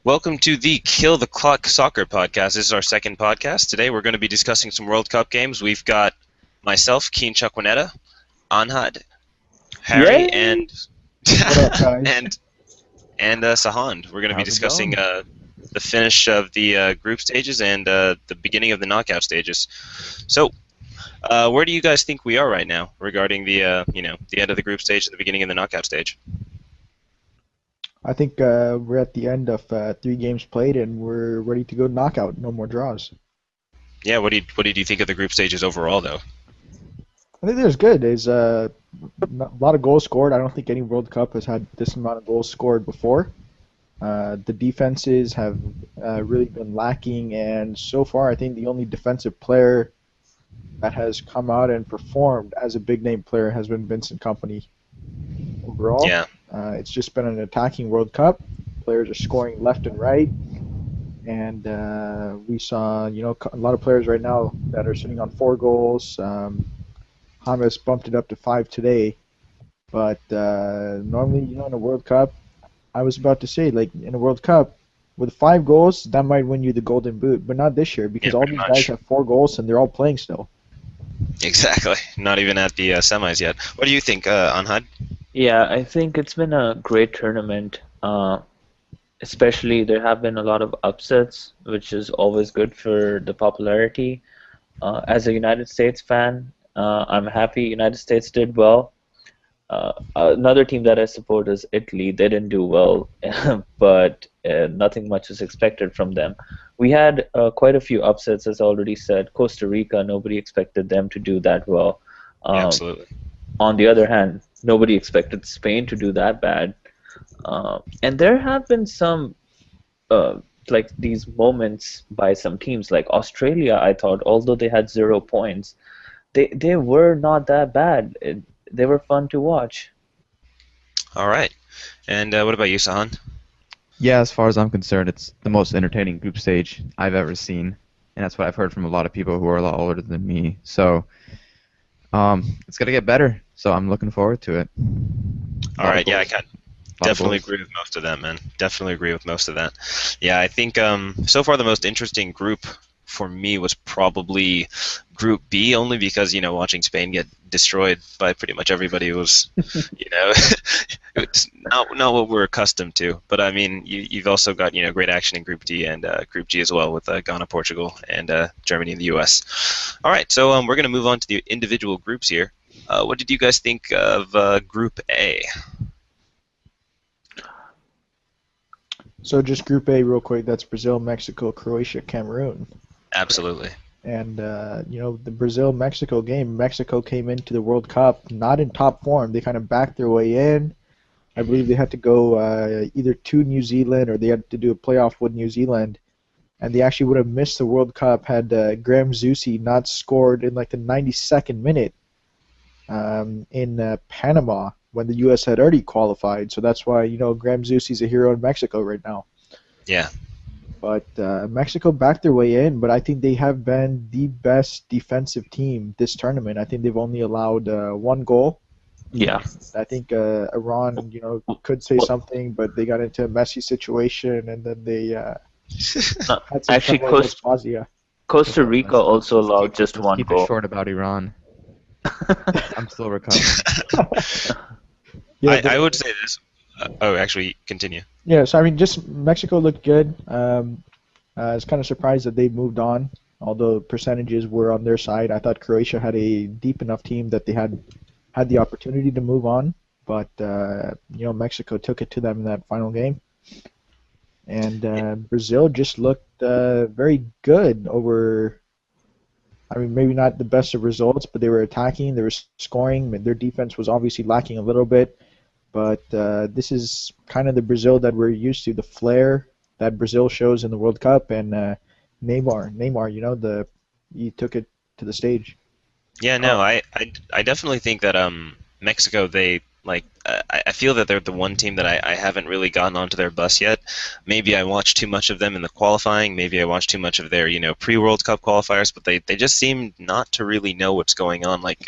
Welcome to the Kill the Clock Soccer Podcast. This is our second podcast. Today we're going to be discussing some World Cup games. We've got myself, Keen Chukwinetta, Anhad, Harry, Yay! and What up, guys? and Sahand. We're going to be How's it discussing going? the finish of the group stages and the beginning of the knockout stages. So, where do you guys think we are right now regarding the the end of the group stage and the beginning of the knockout stage? I think we're at the end of 3 games played, and we're ready to go knockout. No more draws. Yeah, what did you think of the group stages overall, though? I think that's good. There's a lot of goals scored. I don't think any World Cup has had this amount of goals scored before. The defenses have really been lacking, and so far, I think the only defensive player that has come out and performed as a big name player has been Vincent Kompany. Overall, Yeah. it's just been an attacking World Cup. Players are scoring left and right, and we saw a lot of players right now that are sitting on 4 goals. James bumped it up to 5 today, but normally, in a World Cup, I was about to say, like, in a World Cup, with 5 goals, that might win you the Golden Boot, but not this year because Yeah, all pretty these much. guys have 4 goals and they're all playing still. Exactly. Not even at the semis yet. What do you think, Anhad? Yeah, I think it's been a great tournament. Especially there have been a lot of upsets, which is always good for the popularity. As a United States fan, I'm happy United States did well. Another team that I support is Italy. They didn't do well, but nothing much is expected from them. We had quite a few upsets, as I already said. Costa Rica, nobody expected them to do that well. Yeah, Um, absolutely. on the other hand, nobody expected Spain to do that bad. And there have been some like these moments by some teams, like Australia. I thought, although they had 0 points, they were not that bad. They were fun to watch. All right. And what about you, Sahan? Yeah, as far as I'm concerned, it's the most entertaining group stage I've ever seen, and that's what I've heard from a lot of people who are a lot older than me. So, it's gonna get better. So I'm looking forward to it. All right. Yeah, I can Lot of definitely goals. agree with most of that, man. Definitely agree with most of that. Yeah, I think so far the most interesting group for me was probably Group B, only because watching Spain get destroyed by pretty much everybody was it's not what we're accustomed to. But I mean, you've also got great action in Group D and Group G as well with Ghana, Portugal, and Germany and the U.S. All right, so we're gonna move on to the individual groups here. What did you guys think of Group A? So just Group A real quick. That's Brazil, Mexico, Croatia, Cameroon. Absolutely. And the Brazil-Mexico game, Mexico came into the World Cup not in top form. They kind of backed their way in. I believe they had to go either to New Zealand or they had to do a playoff with New Zealand. And they actually would have missed the World Cup had Graham Zusi not scored in like the 92nd minute in Panama when the U.S. had already qualified. So that's why, Graham Zusi's a hero in Mexico right now. Yeah. But Mexico backed their way in, but I think they have been the best defensive team this tournament. I think they've only allowed 1 goal. Yeah. I think Iran, could say Well, something, but they got into a messy situation, and then they no, had some actually, trouble against Bosnia. Costa Rica also allowed just Let's one keep it goal. short about Iran. I'm still recovering. Yeah, I would say this. Actually, continue. yeah. So I mean, just Mexico looked good. I was kind of surprised that they moved on, although percentages were on their side. I thought Croatia had a deep enough team that they had the opportunity to move on, but Mexico took it to them in that final game. And Brazil just looked very good over. I mean, maybe not the best of results, but they were attacking, they were scoring. Their defense was obviously lacking a little bit, but this is kind of the Brazil that we're used to, the flair that Brazil shows in the World Cup, and Neymar, he took it to the stage. Yeah, no, I definitely think that Mexico, they Like I feel that they're the one team that I haven't really gotten onto their bus yet. Maybe I watched too much of them in the qualifying. Maybe I watched too much of their pre-World Cup qualifiers. But they just seem not to really know what's going on like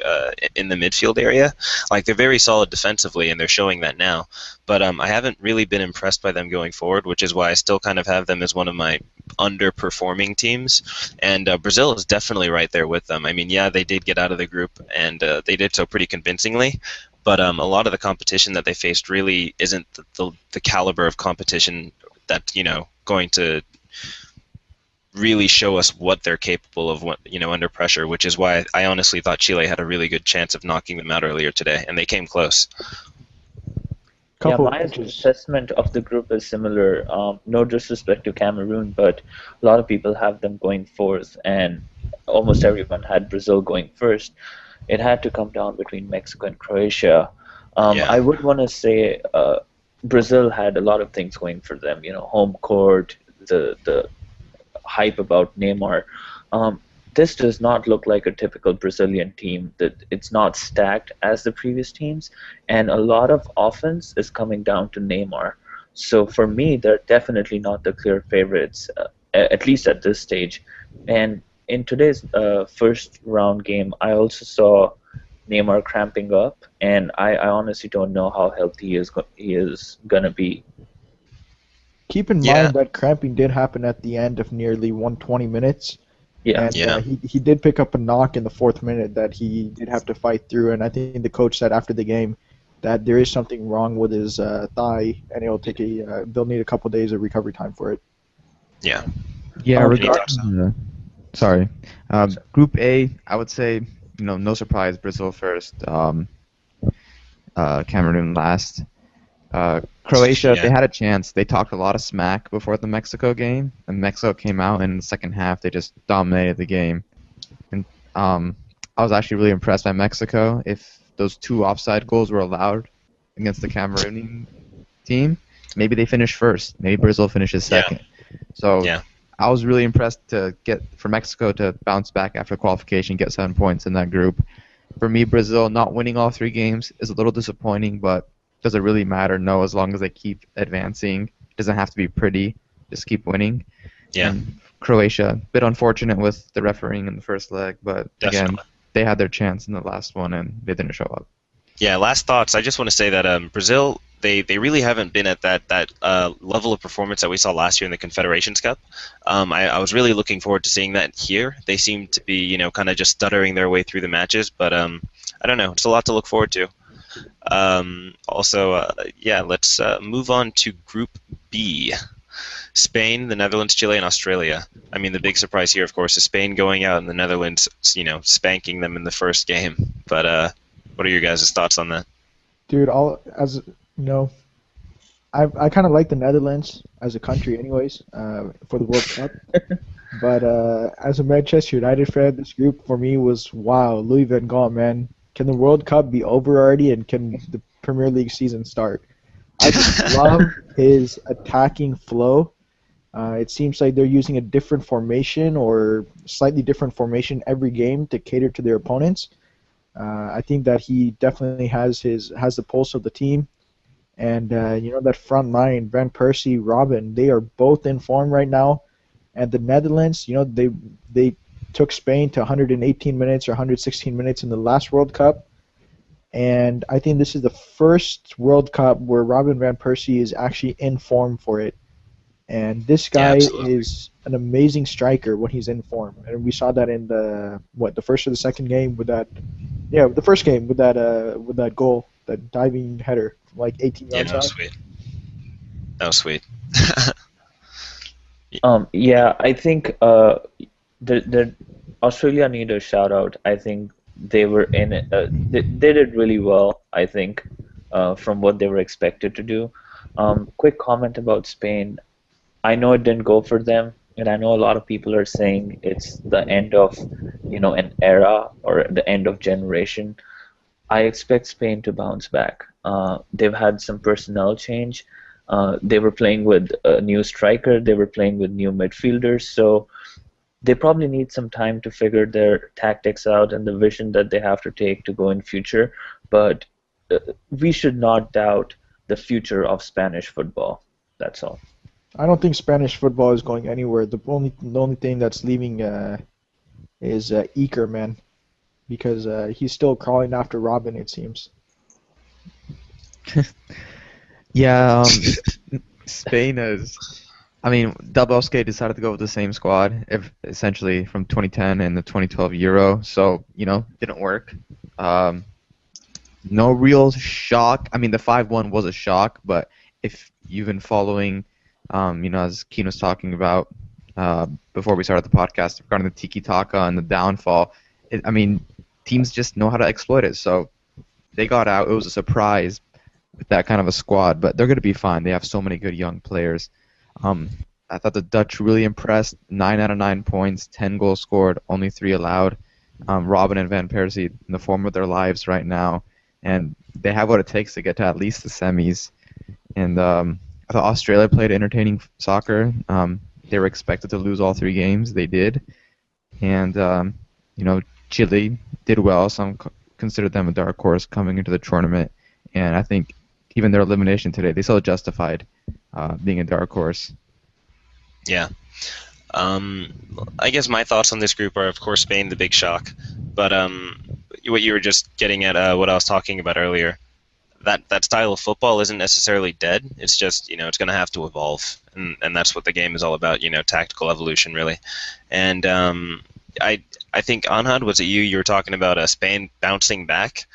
in the midfield area. Like they're very solid defensively, and they're showing that now. But I haven't really been impressed by them going forward, which is why I still kind of have them as one of my underperforming teams. And Brazil is definitely right there with them. I mean, yeah, they did get out of the group, and they did so pretty convincingly. But a lot of the competition that they faced really isn't the caliber of competition that going to really show us what they're capable of under pressure, which is why I honestly thought Chile had a really good chance of knocking them out earlier today, and they came close. Yeah, Couple of my pitches. assessment of the group is similar. No disrespect to Cameroon, but a lot of people have them going fourth, and almost everyone had Brazil going first. It had to come down between Mexico and Croatia. Yeah, I would want to say Brazil had a lot of things going for them. Home court, the hype about Neymar. Um, this does not look like a typical Brazilian team. That it's not stacked as the previous teams, and a lot of offense is coming down to Neymar. So for me, they're definitely not the clear favorites, at least at this stage. And in today's first round game, I also saw Neymar cramping up, and I honestly don't know how healthy he is gonna be. Keep in yeah, mind that cramping did happen at the end of nearly 120 minutes, Yeah. and yeah. he did pick up a knock in the fourth minute that he did have to fight through. And I think the coach said after the game that there is something wrong with his thigh, and they'll need a couple days of recovery time for it. Yeah. Yeah, Any Regard. thoughts? regarding sorry, Group A, I would say no surprise, Brazil first, Cameroon last. Croatia, they Yeah, had a chance. They talked a lot of smack before the Mexico game, and Mexico came out, and in the second half they just dominated the game. And I was actually really impressed by Mexico. If those two offside goals were allowed against the Cameroonian team, maybe they finish first. Maybe Brazil finishes yeah, second. So yeah, I was really impressed to get for Mexico to bounce back after qualification, get 7 points in that group. For me, Brazil not winning all 3 games is a little disappointing, but does it really matter? No, as long as they keep advancing. It doesn't have to be pretty. Just keep winning. yeah. And Croatia, a bit unfortunate with the refereeing in the first leg, but again, Definitely. they had their chance in the last one and they didn't show up. Yeah, last thoughts. I just want to say that Brazil, they really haven't been at that level of performance that we saw last year in the Confederations Cup. I was really looking forward to seeing that here. They seem to be, kind of just stuttering their way through the matches, but I don't know. It's a lot to look forward to. Also, yeah, let's move on to Group B. Spain, the Netherlands, Chile, and Australia. I mean, the big surprise here, of course, is Spain going out and the Netherlands, spanking them in the first game. But what are your guys' thoughts on that? Dude, all as you know, I kind of like the Netherlands as a country, anyways, for the World Cup. But as a Manchester United fan, this group for me was wow, Louis van Gaal, man. Can the World Cup be over already, and can the Premier League season start? I just love his attacking flow. It seems like they're using a different formation or slightly different formation every game to cater to their opponents. I think that he definitely has the pulse of the team, and that front line, Van Persie, Robin, they are both in form right now. And the Netherlands, they took Spain to 118 minutes or 116 minutes in the last World Cup, and I think this is the first World Cup where Robin Van Persie is actually in form for it. And this Yeah, guy absolutely. is an amazing striker when he's in form, and we saw that in the first or the second game with that, yeah, the first game with that goal, that diving header from like 18 Yeah, yards that was out. sweet. That was sweet. Yeah, I think the Australia need a shout out. I think they were in it. They did really well, I think, from what they were expected to do. Quick comment about Spain. I know it didn't go for them, and I know a lot of people are saying it's the end of, an era or the end of generation. I expect Spain to bounce back. They've had some personnel change. They were playing with a new striker. They were playing with new midfielders. So they probably need some time to figure their tactics out and the vision that they have to take to go in future. But we should not doubt the future of Spanish football. That's all. I don't think Spanish football is going anywhere. The only thing that's leaving is Iker, man, because he's still crawling after Robin, it seems. Yeah, Spain is. I mean, Del Bosque decided to go with the same squad, essentially from 2010 and the 2012 Euro. So didn't work. Um, no real shock. I mean, the 5-1 was a shock, but if you've been following, as Keen was talking about before we started the podcast regarding the tiki taka and the downfall, I mean, teams just know how to exploit it. So they got out. It was a surprise with that kind of a squad, but they're going to be fine. They have so many good young players. I thought the Dutch really impressed. 9 out of 9 points, 10 goals scored, only 3 allowed. Robin and Van Persie in the form of their lives right now, and they have what it takes to get to at least the semis. And I thought Australia played entertaining soccer. They were expected to lose all 3 games. They did. And, Chile did well. Some considered them a dark horse coming into the tournament. And I think even their elimination today, they still justified being a dark horse. Yeah. I guess my thoughts on this group are, of course, Spain, the big shock. But what you were just getting at, what I was talking about earlier, that style of football isn't necessarily dead. It's just, it's going to have to evolve. And that's what the game is all about, tactical evolution, really. And I think, Anhad, was it you were talking about Spain bouncing back?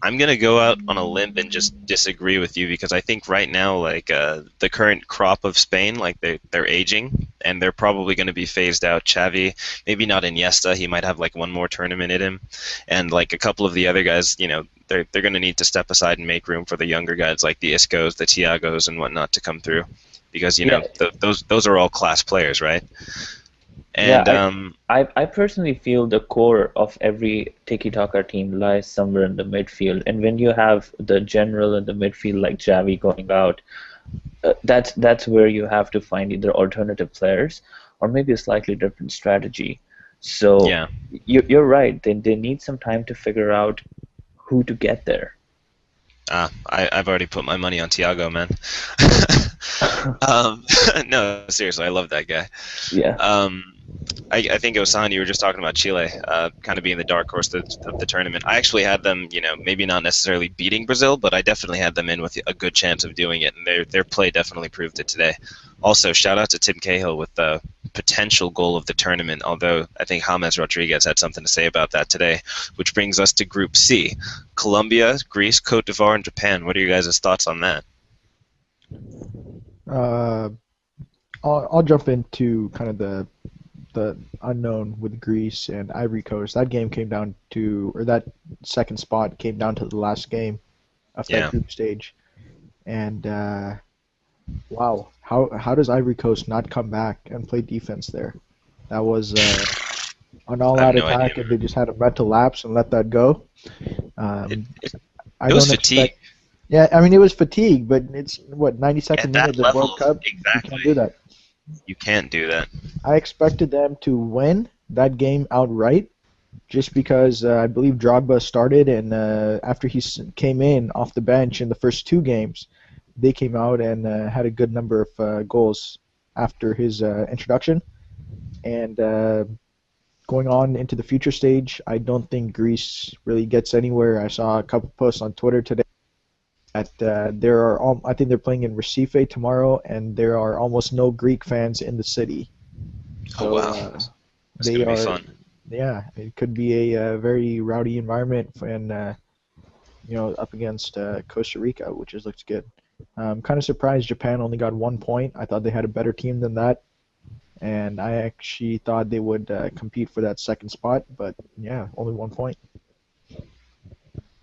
I'm going to go out on a limb and just disagree with you because I think right now, the current crop of Spain, they're aging and they're probably going to be phased out. Xavi, maybe not Iniesta, he might have one more tournament in him, and a couple of the other guys, they're going to need to step aside and make room for the younger guys like the Iscos, the Thiagos, and whatnot to come through, because Yeah, those are all class players, right? yeah. And I personally feel the core of every tiki-taka team lies somewhere in the midfield, and when you have the general in the midfield like Xavi going out, that's where you have to find either alternative players or maybe a slightly different strategy. So yeah. you're right. They need some time to figure out who to get there. I've already put my money on Thiago, man. No, seriously, I love that guy. Yeah. I think Osan, you were just talking about Chile, kind of being the dark horse of the tournament. I actually had them, maybe not necessarily beating Brazil, but I definitely had them in with a good chance of doing it, and their play definitely proved it today. Also, shout out to Tim Cahill with the potential goal of the tournament, although I think James Rodriguez had something to say about that today, which brings us to Group C. Colombia, Greece, Cote d'Ivoire, and Japan. What are your guys' thoughts on that? Uh, I'll jump into kind of the unknown with Greece and Ivory Coast. That game came down to, or that second spot came down to the last game of that Yeah. group stage. And wow, how does Ivory Coast not come back and play defense there? That was an I have all-out no attack, idea. and they just had a mental lapse and let that go. It, Um, it, I it was don't fatigue. expect. Yeah, I mean it was fatigue, but it's what, 92nd At minute that of the World level, Cup. You can't do exactly. that. You can't do that. I expected them to win that game outright, just because I believe Drogba started, and after he came in off the bench in the first 2 games, they came out and had a good number of goals after his introduction. And going on into the future stage, I don't think Greece really gets anywhere. I saw a couple posts on Twitter today that I think they're playing in Recife tomorrow, and there are almost no Greek fans in the city. Oh So wow, that's they gonna be are, fun. yeah, it could be a very rowdy environment, and up against Costa Rica, which looks good. I'm kind of surprised Japan only got 1 point. I thought they had a better team than that, and I actually thought they would compete for that second spot, but yeah, only 1 point.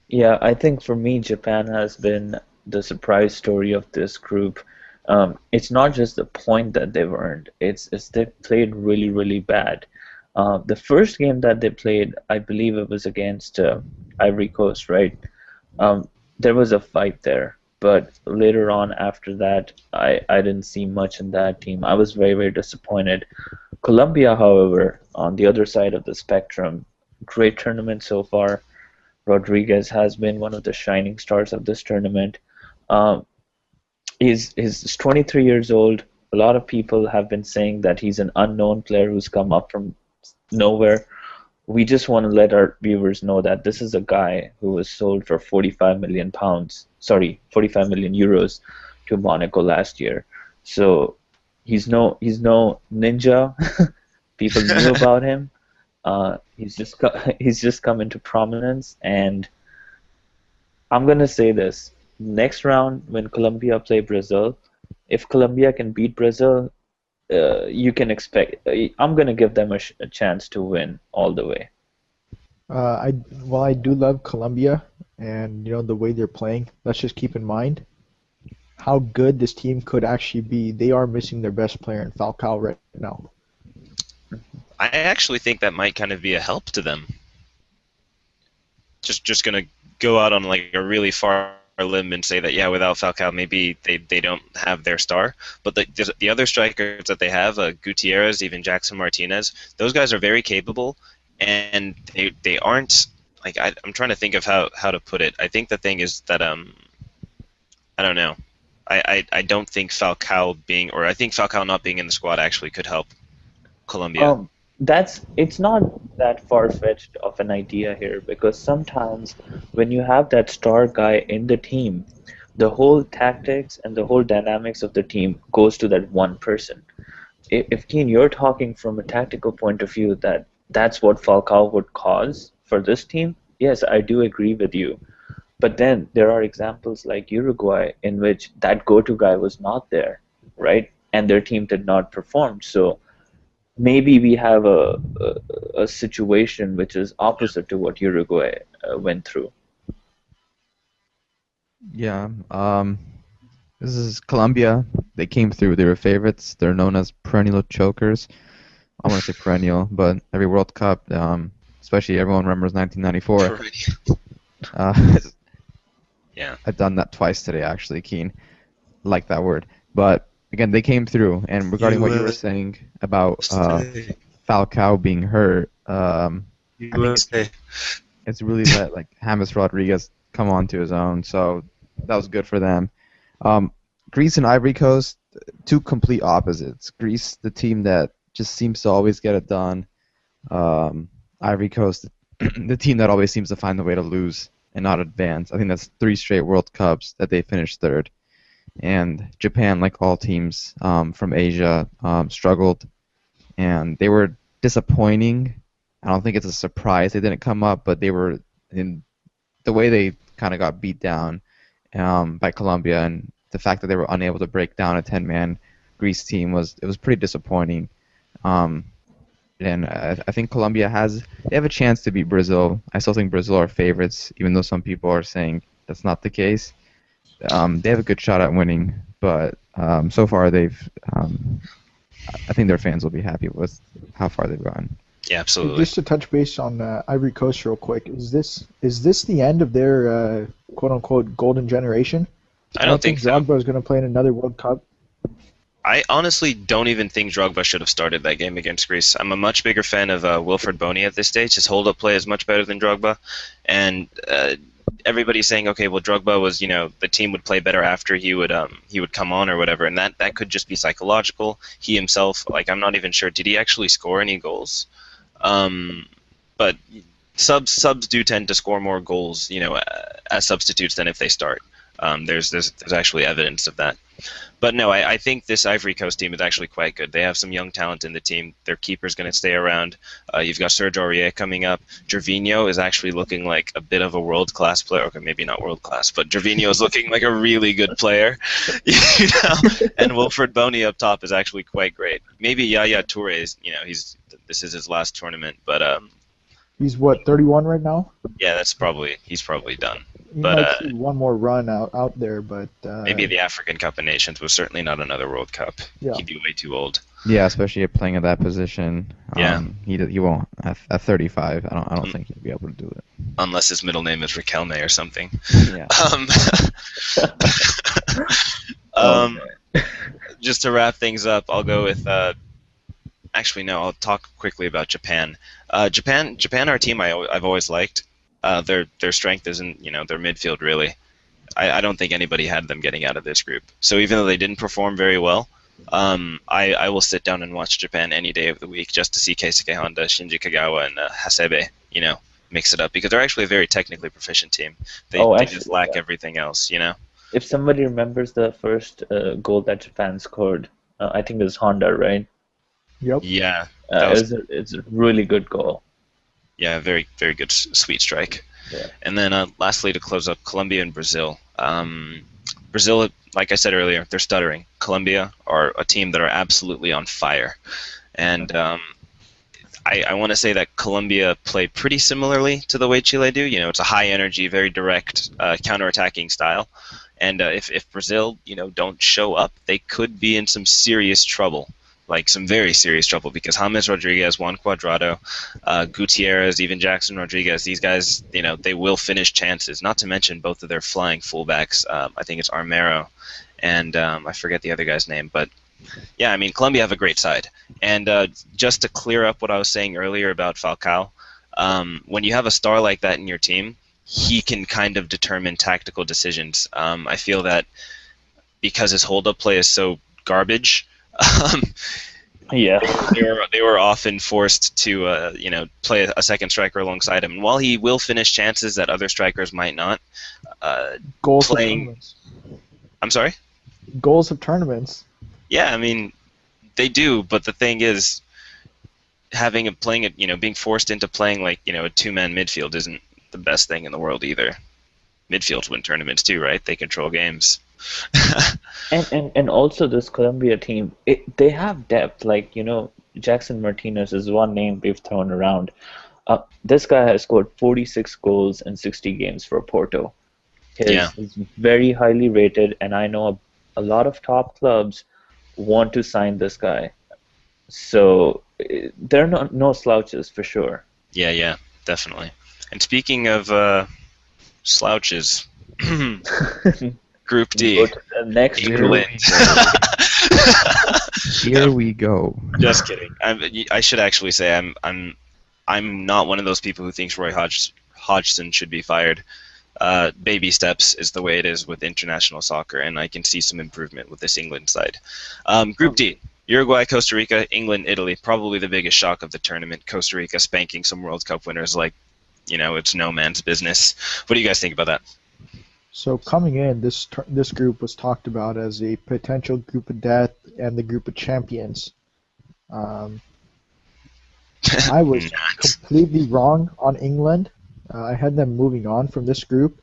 Yeah, I think for me, Japan has been the surprise story of this group. It's not just the point that they've earned; it's they've played really, really bad. The first game that they played, I believe it was against Ivory Coast, right? Um, there was a fight there, but later on after that, I didn't see much in that team. I was very, very disappointed. Colombia, however, on the other side of the spectrum, great tournament so far. Rodriguez has been one of the shining stars of this tournament. Um, he's 23 years old. A lot of people have been saying that he's an unknown player who's come up from nowhere. We just want to let our viewers know that this is a guy who was sold for 45 million pounds, sorry, 45 million euros to Monaco last year. So he's no ninja. People knew about him. He's just come into prominence, and I'm gonna say this: next round when Colombia play Brazil, if Colombia can beat Brazil, you can expect. I'm gonna give them a chance to win all the way. I While I do love Colombia and the way they're playing, let's just keep in mind how good this team could actually be. They are missing their best player in Falcao right now. I actually think that might kind of be a help to them. Just gonna go out on like a really far limb and say that yeah, without Falcao, maybe they don't have their star. But the other strikers that they have, Gutierrez, even Jackson Martinez, those guys are very capable, and they aren't like I'm trying to think of how to put it. I think the thing is that I don't know. I don't think Falcao being, or I think Falcao not being in the squad actually could help Colombia. It's not that far-fetched of an idea here because sometimes when you have that star guy in the team, the whole tactics and the whole dynamics of the team goes to that one person. If Keen, you're talking from a tactical point of view that that's what Falcao would cause for this team, yes, I do agree with you. But then there are examples like Uruguay in which that go-to guy was not there, right? And their team did not perform. So maybe we have a situation which is opposite to what Uruguay went through. Yeah. This is Colombia. They came through. They were favorites. They're known as perennial chokers. I want to say perennial, but every World Cup, especially everyone remembers 1994. Uh, Yeah. I've done that twice today, actually, Keen. Like that word. But again, they came through. And regarding what you were saying about Falcao being hurt, I think it's really let like James Rodriguez come onto his own. So that was good for them. Um, Greece and Ivory Coast, two complete opposites. Greece, the team that just seems to always get it done. Ivory Coast, the team that always seems to find the way to lose and not advance. I think that's 3 straight World Cups that they finished third. And Japan, like all teams from Asia, struggled, and they were disappointing. I don't think it's a surprise they didn't come up, but they were in the way they kind of got beat down by Colombia, and the fact that they were unable to break down a 10-man Greece team was pretty disappointing. And I think Colombia they have a chance to beat Brazil. I still think Brazil are favorites, even though some people are saying that's not the case. They have a good shot at winning, but so far I think their fans will be happy with how far they've gone. Yeah, absolutely. Just to touch base on Ivory Coast real quick, is this the end of their quote unquote golden generation? I don't think so. Drogba is going to play in another World Cup. I honestly don't even think Drogba should have started that game against Greece. I'm a much bigger fan of Wilfred Boney at this stage. His hold-up play is much better than Drogba, and everybody's saying, okay, well, Drogba was, the team would play better after he would come on or whatever, and that could just be psychological. He himself, like, I'm not even sure, did he actually score any goals? But subs do tend to score more goals, as substitutes than if they start. There's actually evidence of that. But no, I think this Ivory Coast team is actually quite good. They have some young talent in the team. Their keeper's going to stay around. You've got Serge Aurier coming up. Gervinho is actually looking like a bit of a world-class player. Okay, maybe not world-class, but Gervinho is looking like a really good player. And Wilfred Boney up top is actually quite great. Maybe Yaya Toure is, this is his last tournament, but He's what, 31 right now? yeah, he's probably done. He But might see one more run out there, but maybe the African Cup of Nations was certainly not another World Cup. Yeah. He'd be way too old. Yeah, especially playing at that position. Yeah. He won't at 35. I don't think he'll be able to do it. Unless his middle name is Riquelme or something. Yeah. Just to wrap things up, I'll go with. Actually, no. I'll talk quickly about Japan. Japan are a team I've always liked. their strength isn't their midfield really. I don't think anybody had them getting out of this group. So even though they didn't perform very well, I will sit down and watch Japan any day of the week just to see Keisuke Honda, Shinji Kagawa, and Hasebe, mix it up because they're actually a very technically proficient team. They Oh, they just actually, lack yeah. everything else. If somebody remembers the first goal that Japan scored, I think it was Honda, right? Yep. Yeah, that was It's a really good goal. yeah, very very good sweet strike. Yeah. And then lastly, to close up, Colombia and Brazil. Brazil, like I said earlier, they're stuttering. Colombia are a team that are absolutely on fire. And I want to say that Colombia play pretty similarly to the way Chile do. It's a high energy, very direct counterattacking style. And if Brazil, don't show up, they could be in some serious trouble, like some very serious trouble, because James Rodriguez, Juan Cuadrado, Gutierrez, even Jackson Rodriguez, these guys, they will finish chances. Not to mention both of their flying fullbacks. I think it's Armero, and I forget the other guy's name, but yeah, I mean, Colombia have a great side. And just to clear up what I was saying earlier about Falcao, when you have a star like that in your team, he can kind of determine tactical decisions. I feel that because his hold-up play is so garbage, um, Yeah. they were often forced to play a second striker alongside him. And while he will finish chances that other strikers might not, Goals of playing. tournaments. I'm sorry. Goals of tournaments. Yeah, I mean, they do, but the thing is, being forced into playing like a two-man midfield isn't the best thing in the world either. Midfields win tournaments too, right? They control games. And also this Colombia team, they have depth. Like, Jackson Martinez is one name we've thrown around. This guy has scored 46 goals in 60 games for Porto. Yeah. He's very highly rated, and I know a lot of top clubs want to sign this guy. So they're no slouches for sure. Yeah, definitely. And speaking of slouches, Group D. Go to the next Here group. we Here we go. Just kidding. I should actually say I'm not one of those people who thinks Roy Hodgson should be fired. Baby steps is the way it is with international soccer, and I can see some improvement with this England side. Group D. Uruguay, Costa Rica, England, Italy. Probably the biggest shock of the tournament. Costa Rica spanking some World Cup winners like, it's no man's business. What do you guys think about that? So coming in, this group was talked about as a potential group of death and the group of champions. I was completely wrong on England. I had them moving on from this group,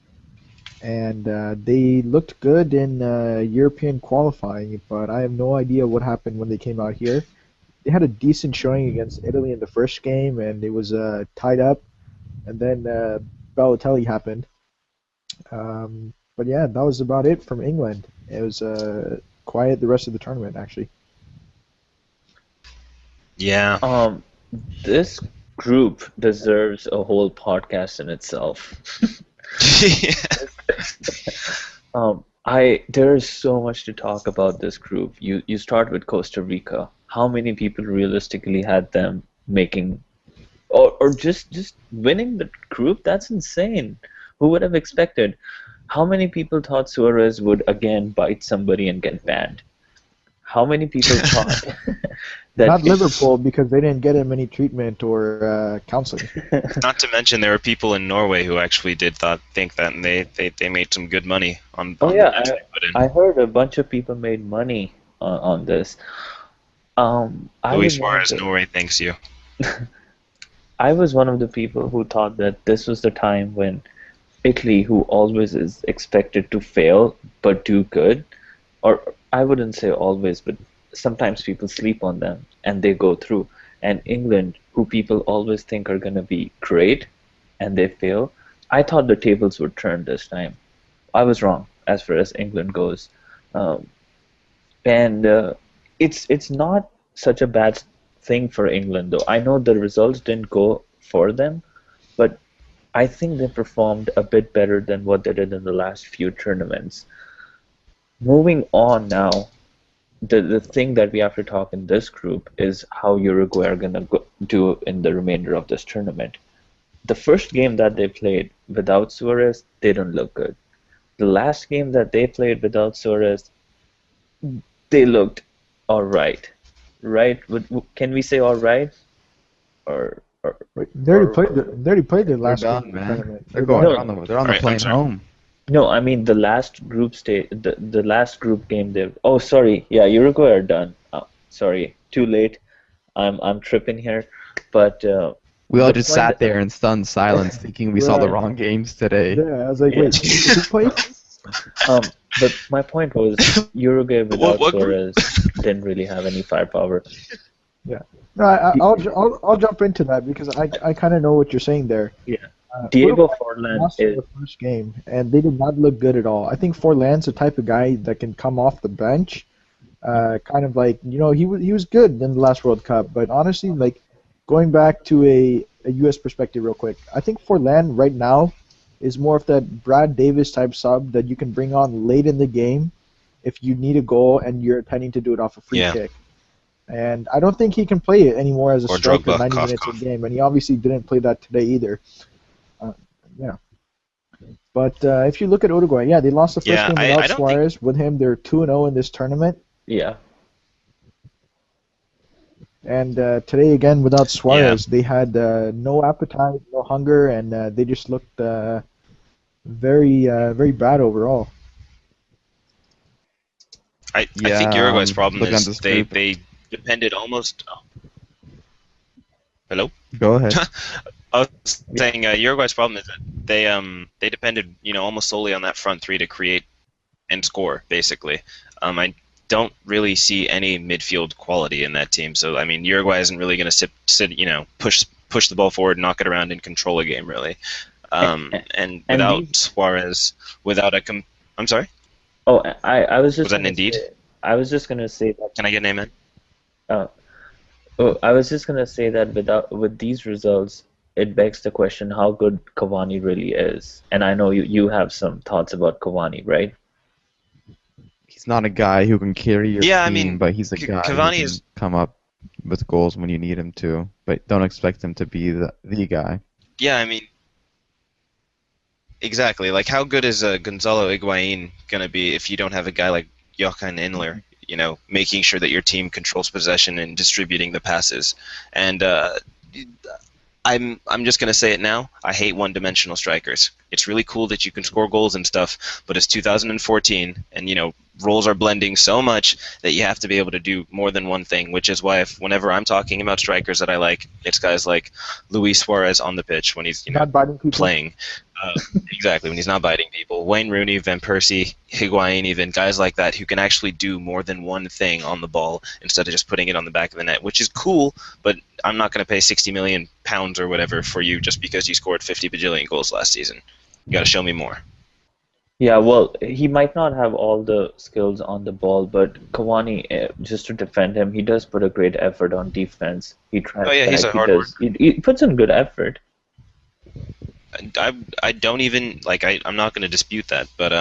and they looked good in European qualifying, but I have no idea what happened when they came out here. They had a decent showing against Italy in the first game, and it was tied up, and then Balotelli happened. But yeah, that was about it from England. It was quiet the rest of the tournament, actually. Yeah. This group deserves a whole podcast in itself. There is so much to talk about this group. You start with Costa Rica. How many people realistically had them making, or just winning the group? That's insane. Who would have expected? How many people thought Suarez would again bite somebody and get banned? How many people thought that Not Liverpool, because they didn't get him any treatment or counseling. Not to mention there were people in Norway who actually did think that, and they made some good money on Oh the yeah, match they put in. I heard a bunch of people made money on this. I Luis was one of Suarez, Norway thanks you. I was one of the people who thought that this was the time when Italy, who always is expected to fail but do good, or I wouldn't say always, but sometimes people sleep on them and they go through. And England, who people always think are going to be great and they fail, I thought the tables would turn this time. I was wrong as far as England goes. And it's not such a bad thing for England, though. I know the results didn't go for them, but I think they performed a bit better than what they did in the last few tournaments. Moving on now, the thing that we have to talk in this group is how Uruguay are going to do in the remainder of this tournament. the first game that they played without Suarez, they don't look good. The last game that they played without Suarez, they looked all right. Right? Can we say all right? Or Wait, or they already played their They're last game done, in the man. tournament. They're They're going. done. no, They're on All the right, I'm plane sorry. home. no, I mean the last group stage, the last group game they. Oh, sorry. Yeah, Uruguay are done. Sorry, too late. I'm tripping here, but We all the just point. sat there in stunned silence, thinking we saw the Right. wrong games today. Yeah, I was like, Yeah. wait, who played? But my point was Uruguay without What group? Suarez didn't really have any firepower. Yeah. No, I'll jump into that because I kind of know what you're saying there. Yeah. Uruguay Diego Forlan lost in is. the first game, and they did not look good at all. I think Forlan's the type of guy that can come off the bench, kind of like he was good in the last World Cup, but honestly, like going back to a U.S. perspective real quick, I think Forlan right now is more of that Brad Davis type sub that you can bring on late in the game if you need a goal and you're intending to do it off a free Yeah. kick. And I don't think he can play it anymore as a Or striker Drogba, 90 cough, minutes a cough. game, and he obviously didn't play that today either. Uh, yeah. But if you look at Uruguay, yeah, they lost the first Yeah, game I without don't think. Suarez. With him, they're 2-0 in this tournament. Yeah. And today, again, without Yeah, Suarez, they had no appetite, no hunger, and they just looked very bad overall. I think Yeah, Uruguay's problem looking at is this they group. they depended almost. Hello. Go ahead. I was saying Uruguay's problem is that they depended almost solely on that front three to create and score basically. I don't really see any midfield quality in that team. So I mean Uruguay isn't really going to sit push the ball forward, knock it around, and control a game really. And And without these. Suarez, without I'm sorry. Oh, I was Was just that an gonna indeed? say. I was just gonna say that. Can I get an amen? Uh, oh, I was just gonna say that with these results, it begs the question how good Cavani really is. And I know you have some thoughts about Cavani, right? He's not a guy who can carry your Yeah, I team, mean but he's a guy who Cavani can is. come up with goals when you need him to. But don't expect him to be the guy. Yeah, I mean exactly. Like, how good is Gonzalo Higuain gonna be if you don't have a guy like Johan Inler, making sure that your team controls possession and distributing the passes? And I'm just gonna say it now. I hate one-dimensional strikers. It's really cool that you can score goals and stuff, but it's 2014, and roles are blending so much that you have to be able to do more than one thing. Which is why whenever I'm talking about strikers that I like, it's guys like Luis Suarez on the pitch when he's Not biting people. playing. Uh, exactly, when he's not biting people. Wayne Rooney, Van Persie, Higuain, even guys like that who can actually do more than one thing on the ball instead of just putting it on the back of the net, which is cool, but I'm not going to pay 60 million pounds or whatever for you just because you scored 50 bajillion goals last season. You got to show me more. Yeah, well, he might not have all the skills on the ball, but Cavani, just to defend him, he does put a great effort on defense. He tries Oh yeah, he's back. a He hard does. worker. He puts in good effort. I don't even like I'm not going to dispute that, but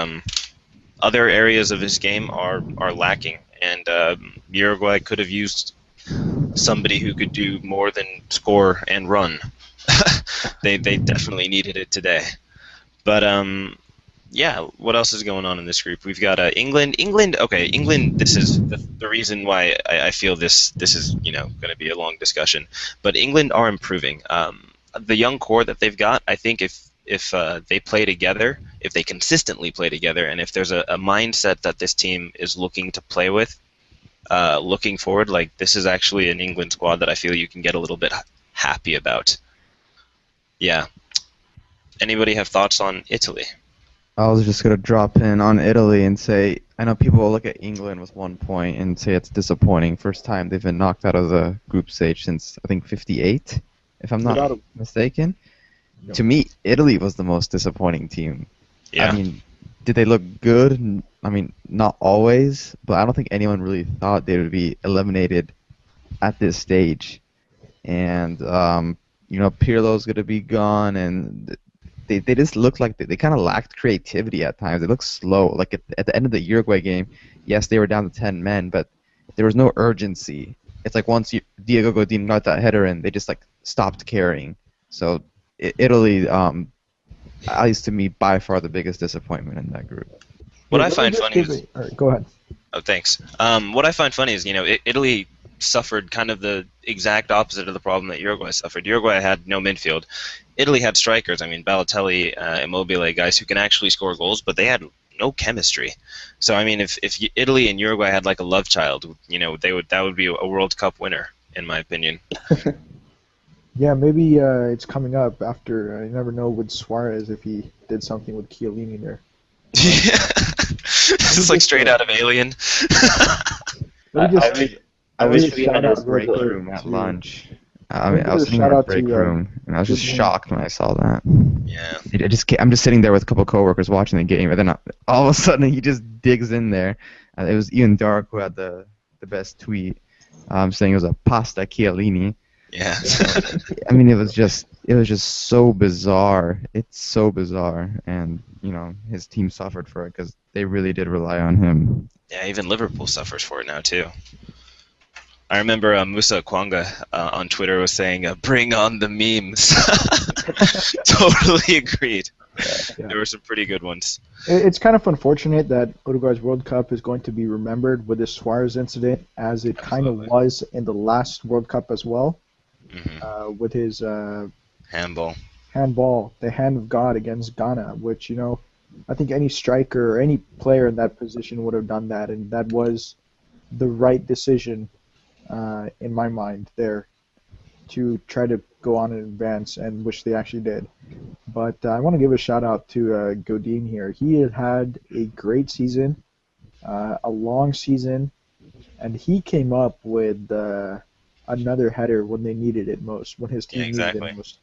other areas of his game are lacking, and Uruguay could have used somebody who could do more than score and run. They definitely needed it today. But yeah, what else is going on in this group? We've got England. Okay, England. This is the reason why I feel this is going to be a long discussion. But England are improving. The young core that they've got, I think if they play together, if they consistently play together, and if there's a mindset that this team is looking to play with, looking forward, like this is actually an England squad that I feel you can get a little bit happy about. Yeah. Anybody have thoughts on Italy? I was just gonna drop in on Italy and say I know people will look at England with 1 point and say it's disappointing. First time they've been knocked out of the group stage since I think '58, if I'm not Without a, mistaken. Yep. To me, Italy was the most disappointing team. Yeah. I mean, did they look good? I mean, not always, but I don't think anyone really thought they would be eliminated at this stage. And Pirlo's gonna be gone, and they just looked like they kind of lacked creativity at times. They looked slow. Like at the end of the Uruguay game, yes, they were down to 10 men, but there was no urgency. It's like once Diego Godin got that header in, they just like stopped caring. So Italy, at least to me, by far the biggest disappointment in that group. What Yeah, I let me find just funny give is, it. All right, go ahead. oh, thanks. What I find funny is, Italy suffered kind of the exact opposite of the problem that Uruguay suffered. Uruguay had no midfield. Italy had strikers. I mean, Balotelli, Immobile, guys who can actually score goals, but they had no chemistry. So, I mean, if Italy and Uruguay had like a love child, that would be a World Cup winner, in my opinion. Yeah, maybe it's coming up after. I never know with Suarez if he did something with Chiellini there. This Let me is like just straight out of Alien. let me I just wish I I give was a wish we sitting had shout in our out his real break quick foot. room at to. lunch. Let me I give was a sitting in shout our out break to room, and I was just Godin. shocked when I saw that. Yeah. I'm just sitting there with a couple coworkers watching the game, and then all of a sudden he just digs in there. It was Ian Dark who had the best tweet, saying it was a pasta Chiellini. Yeah. I mean, it was just so bizarre. It's so bizarre, and his team suffered for it because they really did rely on him. Yeah, even Liverpool suffers for it now too. I remember Musa Kwanga on Twitter was saying, "Bring on the memes." Totally agreed. Yeah. There were some pretty good ones. It's kind of unfortunate that Uruguay's World Cup is going to be remembered with this Suarez incident, as it kind of Absolutely. was in the last World Cup as well, with his Handball. handball, the hand of God against Ghana, which, I think any striker or any player in that position would have done that, and that was the right decision in my mind there to try to go on and advance, and which they actually did. But I want to give a shout out to Godin here. He had a great season, a long season, and he came up with another header when they needed it most, when his Yeah, team needed it exactly. most.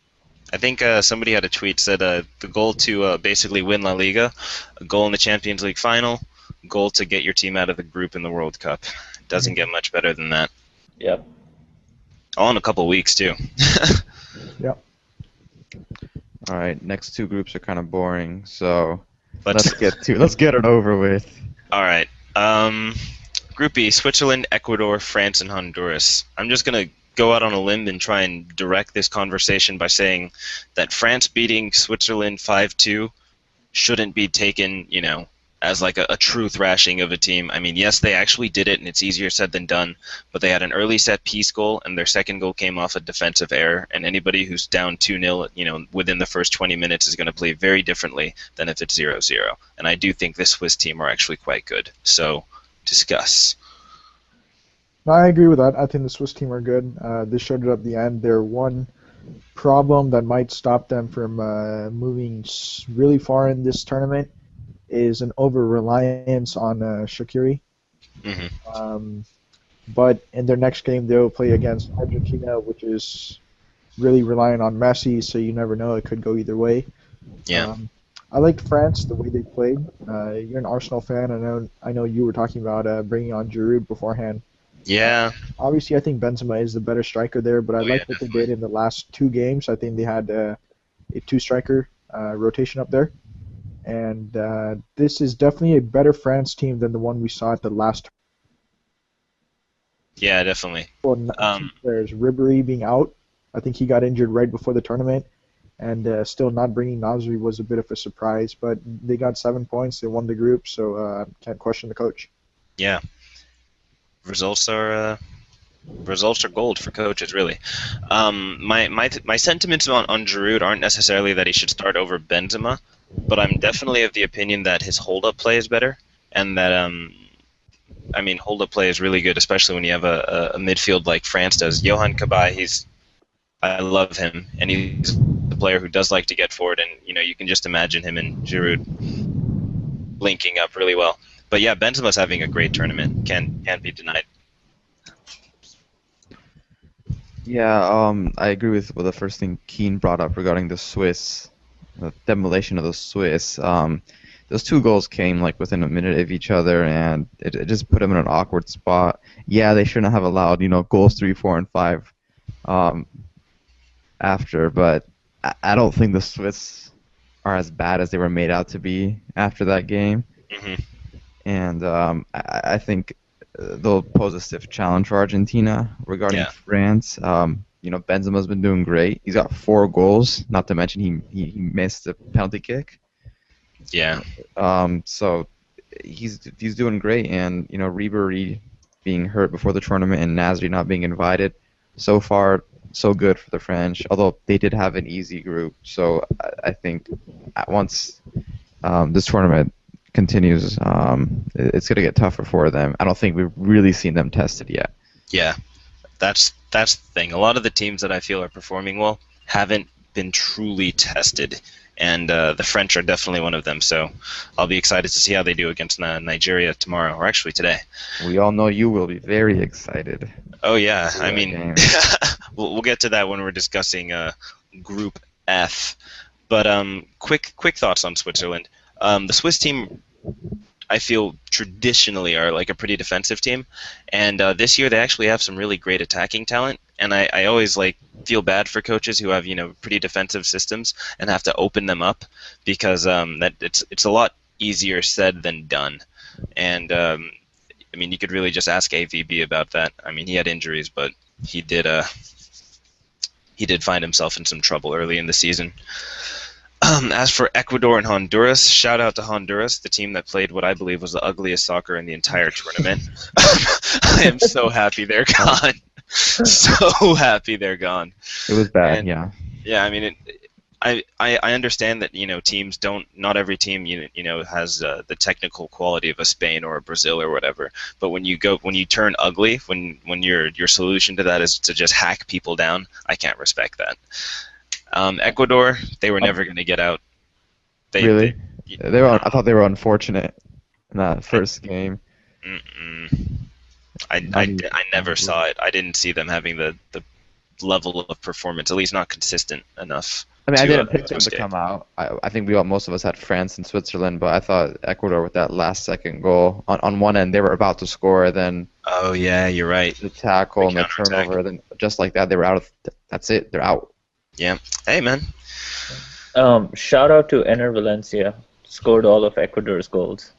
I think somebody had a tweet said the goal to basically win La Liga, a goal in the Champions League final, goal to get your team out of the group in the World Cup. Doesn't get much better than that. Yep. All in a couple weeks too. Yep. All right, next two groups are kind of boring, so But let's get it over with. all right. Group B: Switzerland, Ecuador, France, and Honduras. I'm just gonna go out on a limb and try and direct this conversation by saying that France beating Switzerland 5-2 shouldn't be taken, as like a true thrashing of a team. I mean, yes, they actually did it, and it's easier said than done, but they had an early set piece goal, and their second goal came off a defensive error, and anybody who's down 2-0, within the first 20 minutes is going to play very differently than if it's 0-0. And I do think this Swiss team are actually quite good. So, discuss. No, I agree with that. I think the Swiss team are good. They showed it at the end. Their one problem that might stop them from moving really far in this tournament is an over reliance on Shaqiri. Hmm. But in their next game, they'll play against Argentina, which is really relying on Messi, so you never know. It could go either way. Yeah. I liked France, the way they played. You're an Arsenal fan. I know you were talking about bringing on Giroud beforehand. Yeah. Obviously, I think Benzema is the better striker there, but I Oh, yeah, like what they definitely. did in the last two games. I think they had a two-striker rotation up there. And this is definitely a better France team than the one we saw at the last Yeah, definitely. key players. Ribéry being out, I think he got injured right before the tournament, and still not bringing Nasri was a bit of a surprise. But they got 7 points, they won the group, so can't question the coach. Yeah. Results are gold for coaches, really. My sentiments on Giroud aren't necessarily that he should start over Benzema, but I'm definitely of the opinion that his hold-up play is better, and that I mean, hold-up play is really good, especially when you have a midfield like France does. Johan Cabaye, I love him, and he's a player who does like to get forward, and you can just imagine him and Giroud linking up really well. But yeah, Benzema's having a great tournament. Can't be denied. Yeah, I agree with the first thing Keane brought up regarding the demolition of the Swiss. Those two goals came like within a minute of each other, and it just put them in an awkward spot. Yeah, they shouldn't have allowed, goals 3, 4, and 5 um, after, but I don't think the Swiss are as bad as they were made out to be after that game. Hmm. And I think they'll pose a stiff challenge for Argentina regarding Yeah. France. Benzema's been doing great. He's got 4 goals. Not to mention he missed a penalty kick. Yeah. So he's doing great, and Ribery being hurt before the tournament and Nasri not being invited. So far, so good for the French. Although they did have an easy group, so I think once this tournament continues, it's gonna get tougher for them. I don't think we've really seen them tested yet. Yeah. That's the thing. A lot of the teams that I feel are performing well haven't been truly tested, and the French are definitely one of them. So I'll be excited to see how they do against Nigeria tomorrow, or actually today. We all know you will be very excited. Oh yeah, for I that mean, game. we'll get to that when we're discussing Group F. But quick thoughts on Switzerland. The Swiss team, I feel traditionally are like a pretty defensive team, and this year they actually have some really great attacking talent. And I always feel bad for coaches who have pretty defensive systems and have to open them up, because that it's a lot easier said than done. And I mean, you could really just ask AVB about that. I mean, he had injuries, but he did find himself in some trouble early in the season. As for Ecuador and Honduras, shout out to Honduras, the team that played what I believe was the ugliest soccer in the entire tournament. I am so happy they're gone. So happy they're gone. It was bad, And yeah. yeah, I mean, I understand that teams not every team has the technical quality of a Spain or a Brazil or whatever. But when you turn ugly, when your solution to that is to just hack people down, I can't respect that. Ecuador, they were never going to get out. Really? They were. No. I thought they were unfortunate in that first game. Mm-mm. I never saw it. I didn't see them having the level of performance, at least not consistent enough. I mean, I didn't pick to them to escape. come out. I think most of us had France and Switzerland, but I thought Ecuador with that last second goal on one end, they were about to score, then Oh yeah, you're right. the tackle The and the counterattack. turnover, then just like that, they were out of. That's it. They're out. Yeah. Hey man. Shout out to Ener Valencia, scored all of Ecuador's goals.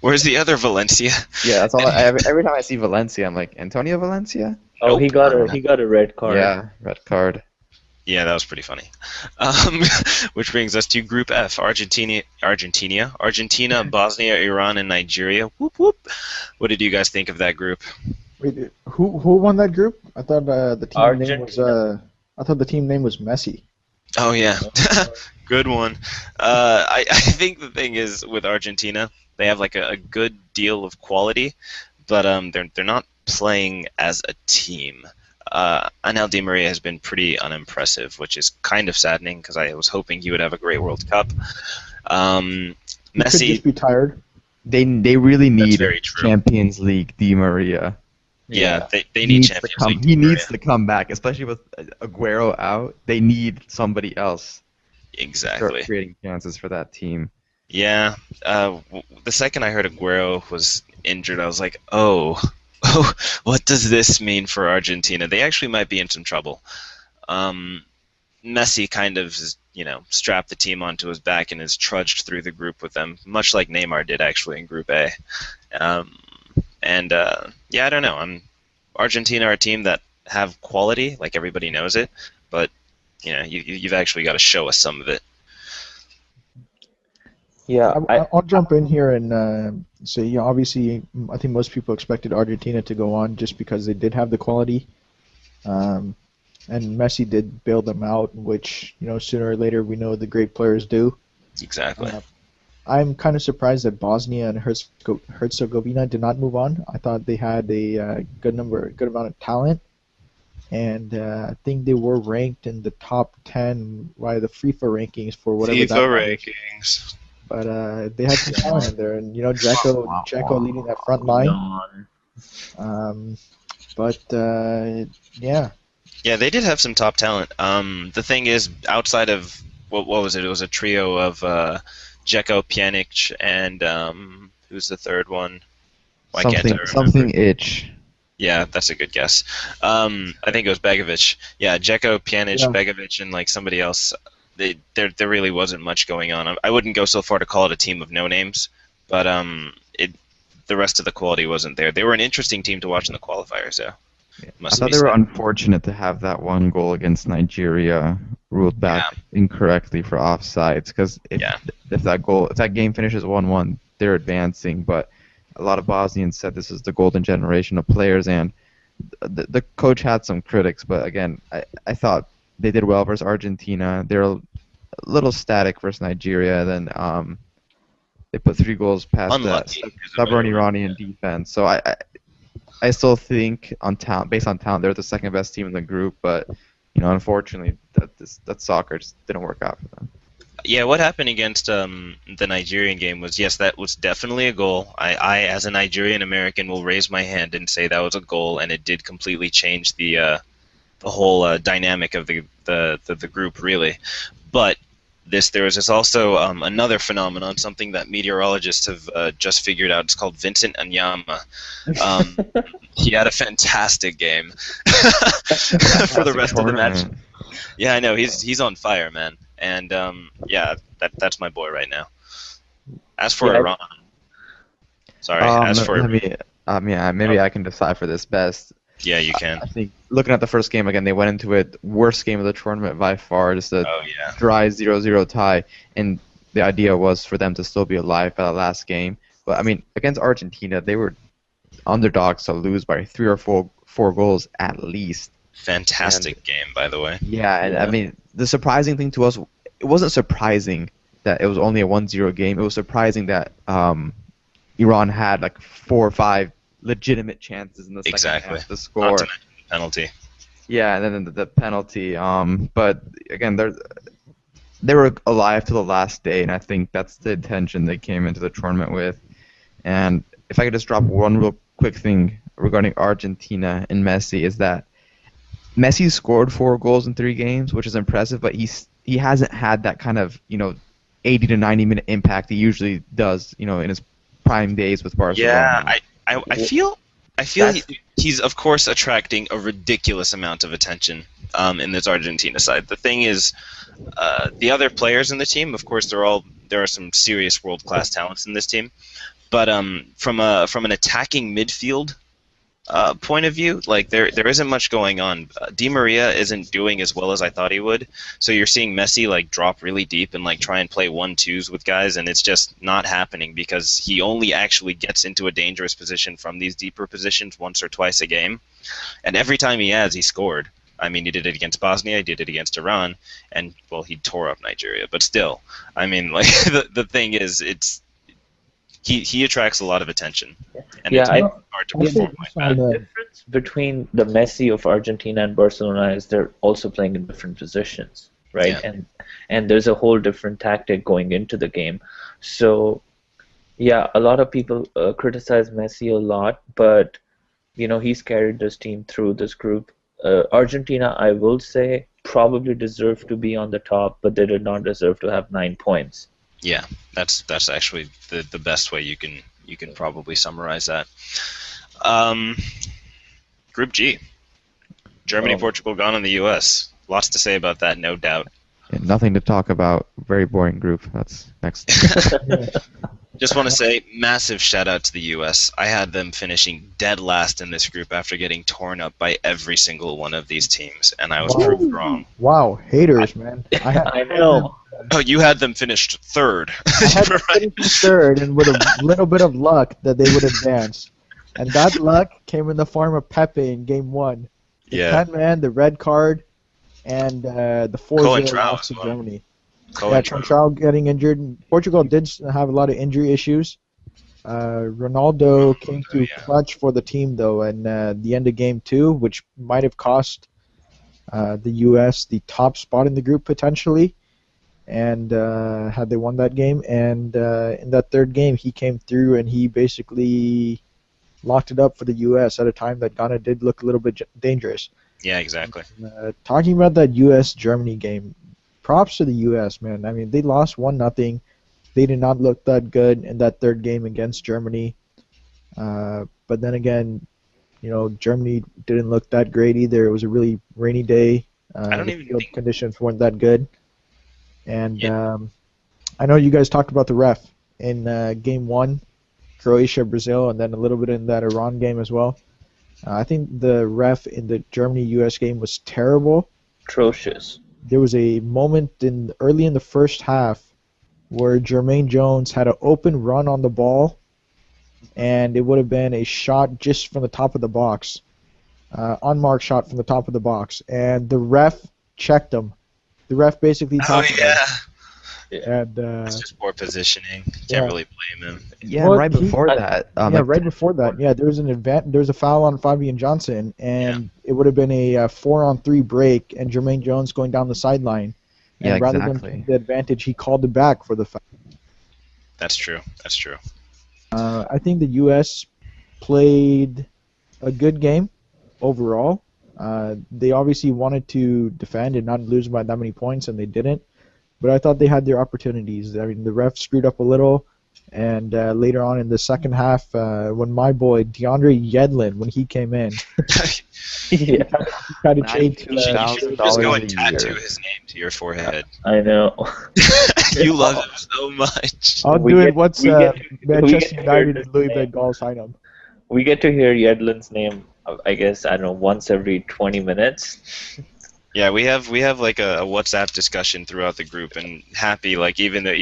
Where's the other Valencia? Yeah, that's all. Every time I see Valencia, I'm like, Antonio Valencia? Oh, Nope. he got a red card. Yeah, red card. Yeah, that was pretty funny. Which brings us to Group F: Argentina, Bosnia, Iran, and Nigeria. Whoop whoop. What did you guys think of that group? Wait, who won that group? I thought the team name was Argentina. I thought the team name was Messi. Oh yeah, good one. I think the thing is with Argentina, they have a good deal of quality, but they're not playing as a team. Angel Di Maria has been pretty unimpressive, which is kind of saddening because I was hoping he would have a great World Cup. He could Messi, just be tired. They really that's need very true. Champions League Di Maria. Yeah, they He need needs to Champions come. League. He Di Maria. needs to come back, especially with Aguero out. They need somebody else to Exactly. start creating chances for that team. Yeah. The second I heard Aguero was injured, I was like, oh, what does this mean for Argentina? They actually might be in some trouble. Messi kind of, strapped the team onto his back and has trudged through the group with them, much like Neymar did actually in Group A. Yeah, I don't know. Argentina are a team that have quality, like everybody knows it, but you've actually got to show us some of it. Yeah, I'll jump in here and say, obviously, I think most people expected Argentina to go on just because they did have the quality, and Messi did bail them out, which sooner or later we know the great players do. Exactly. I'm kind of surprised that Bosnia and Herzegovina did not move on. I thought they had a good amount of talent, and I think they were ranked in the top 10 by the FIFA rankings for whatever that matters. rankings. But they had some talent in there, and Dzeko leading that front line. Yeah. Yeah, they did have some top talent. The thing is, outside of what was it? It was a trio of Dzeko, Pjanic, and who's the third one? Why can't I remember? Something itch. Yeah, that's a good guess. I think it was Begovic. Yeah, Dzeko, Pjanic, Yeah. Begovic, and somebody else. There really wasn't much going on. I wouldn't go so far to call it a team of no names, but the rest of the quality wasn't there. They were an interesting team to watch in the qualifiers, though. I Must thought be they were said. unfortunate to have that one goal against Nigeria ruled Yeah, back incorrectly for offsides because yeah. if that game finishes 1-1, they're advancing. But a lot of Bosnians said this is the golden generation of players, and the coach had some critics. But again, I thought they did well versus Argentina. They're a little static versus Nigeria. Then they put 3 goals past that Unlucky is a stubborn better word. Iranian defense. So I still think on talent, based on talent, they're the second best team in the group. But unfortunately, that soccer just didn't work out for them. Yeah, what happened against the Nigerian game was, yes, that was definitely a goal. I, as a Nigerian American, will raise my hand and say that was a goal, and it did completely change the whole dynamic of the group, really. But there was this also another phenomenon, something that meteorologists have just figured out. It's called Vincent Anyama. Um, he had a fantastic game for the Fantastic rest of the match. tournament. Yeah, I know he's on fire, man. And yeah, that's my boy right now. As for Yeah, Iran, sorry. As for Let me. Yeah, maybe oh, I can decipher this best. yeah, you can. I think looking at the first game again, they went into it worst game of the tournament by far, just a Oh yeah, dry 0-0 tie, and the idea was for them to still be alive by the last game. But I mean, against Argentina, they were underdogs to lose by 3 or 4 goals at least. fantastic game, by the way. Yeah, and I yeah, mean, the surprising thing to us, it wasn't surprising that it was only a 1-0 game. It was surprising that Iran had like 4 or 5 legitimate chances in the second Exactly. half to Not to score. mention the penalty. Yeah, and then the penalty. But again, they were alive to the last day, and I think that's the intention they came into the tournament with. And if I could just drop one real quick thing regarding Argentina and Messi is that Messi scored 4 goals in 3 games, which is impressive, but he hasn't had that kind of 80 to 90 minute impact he usually does in his prime days with Yeah, Barcelona. I yeah. feel That's he's of course attracting a ridiculous amount of attention in this Argentina side. The thing is, the other players in the team, of course, there are some serious world class talents in this team, but from an attacking midfield point of view, like there isn't much going on. Di Maria isn't doing as well as I thought he would. So you're seeing Messi like drop really deep and like try and play 1-2s with guys, and it's just not happening because he only actually gets into a dangerous position from these deeper positions once or twice a game, and every time he has, he scored. I mean, he did it against Bosnia, he did it against Iran, and well, he tore up Nigeria. But still, I mean, like the thing is, he attracts a lot of attention, and yeah. it's I hard to yeah, Also, perform the, like just on that. the the difference between the Messi of Argentina and Barcelona is they're also playing in different positions, right? Yeah. And there's a whole different tactic going into the game. So yeah, a lot of people criticize Messi a lot, but he's carried this team through this group. Argentina, I will say, probably deserved to be on the top, but they did not deserve to have 9 points. Yeah, that's actually the best way you can probably summarize that. Um, Group G: Germany, Um, Portugal, Ghana, and the U.S. Lots to say about that, no doubt. Yeah, nothing to talk about. Very boring group. That's next. yeah, Just want to say massive shout out to the U.S. I had them finishing dead last in this group after getting torn up by every single one of these teams, and I was proved wrong. wow, haters, man. I know. Oh, you had them finished third. I had You were them right. finishing third, and with a little bit of luck that they would advance. And that luck came in the form of Pepe in game one. The Yeah, 10-man, the red card, and the 4-0 Coentrao loss to as well. Germany. Yeah, Coentrao. Control getting injured. Portugal did have a lot of injury issues. Ronaldo came through yeah. clutch for the team, though, and the end of game two, which might have cost the U.S. the top spot in the group potentially. And had they won that game, and in that third game, he came through and he basically locked it up for the U.S. at a time that Ghana did look a little bit dangerous. Yeah, exactly. Talking about that U.S.-Germany game, props to the U.S., man. I mean, they lost 1-0. They did not look that good in that third game against Germany. But then again, Germany didn't look that great either. It was a really rainy day. I don't The even field think. conditions weren't that good. And Yeah. I know you guys talked about the ref in game one, Croatia, Brazil, and then a little bit in that Iran game as well. I think the ref in the Germany-US game was terrible. Atrocious. There was a moment early in the first half where Jermaine Jones had an open run on the ball, and it would have been a shot just from the top of the box, unmarked shot from the top of the box, and the ref checked him. The ref basically Oh tackled him, yeah, and it's just poor positioning. Can't yeah. really blame him. Yeah, and Well, right before that, yeah, like right before that, yeah, there was there was a foul on Fabian Johnson, Yeah, and it would have been a 4-on-3 break, and Jermaine Jones going down the sideline, yeah, and rather than taking exactly. the advantage, he called it back for the foul. that's true. That's true. I think the U.S. played a good game overall. They obviously wanted to defend and not lose by that many points, and they didn't. But I thought they had their opportunities. I mean, the ref screwed up a little, and later on in the second half, when my boy DeAndre Yedlin, when he came in, Yeah, he tried to change. You should just go $92,000 and a tattoo year. his name to your forehead. I know. You love him so much. I'll We do get- it once we get- we Manchester get to hear United this and Louis name. Van Gaal sign him. We get to hear Yedlin's name, I guess, I don't know, once every 20 minutes. Yeah, we have like a WhatsApp discussion throughout the group, and Happy, like even though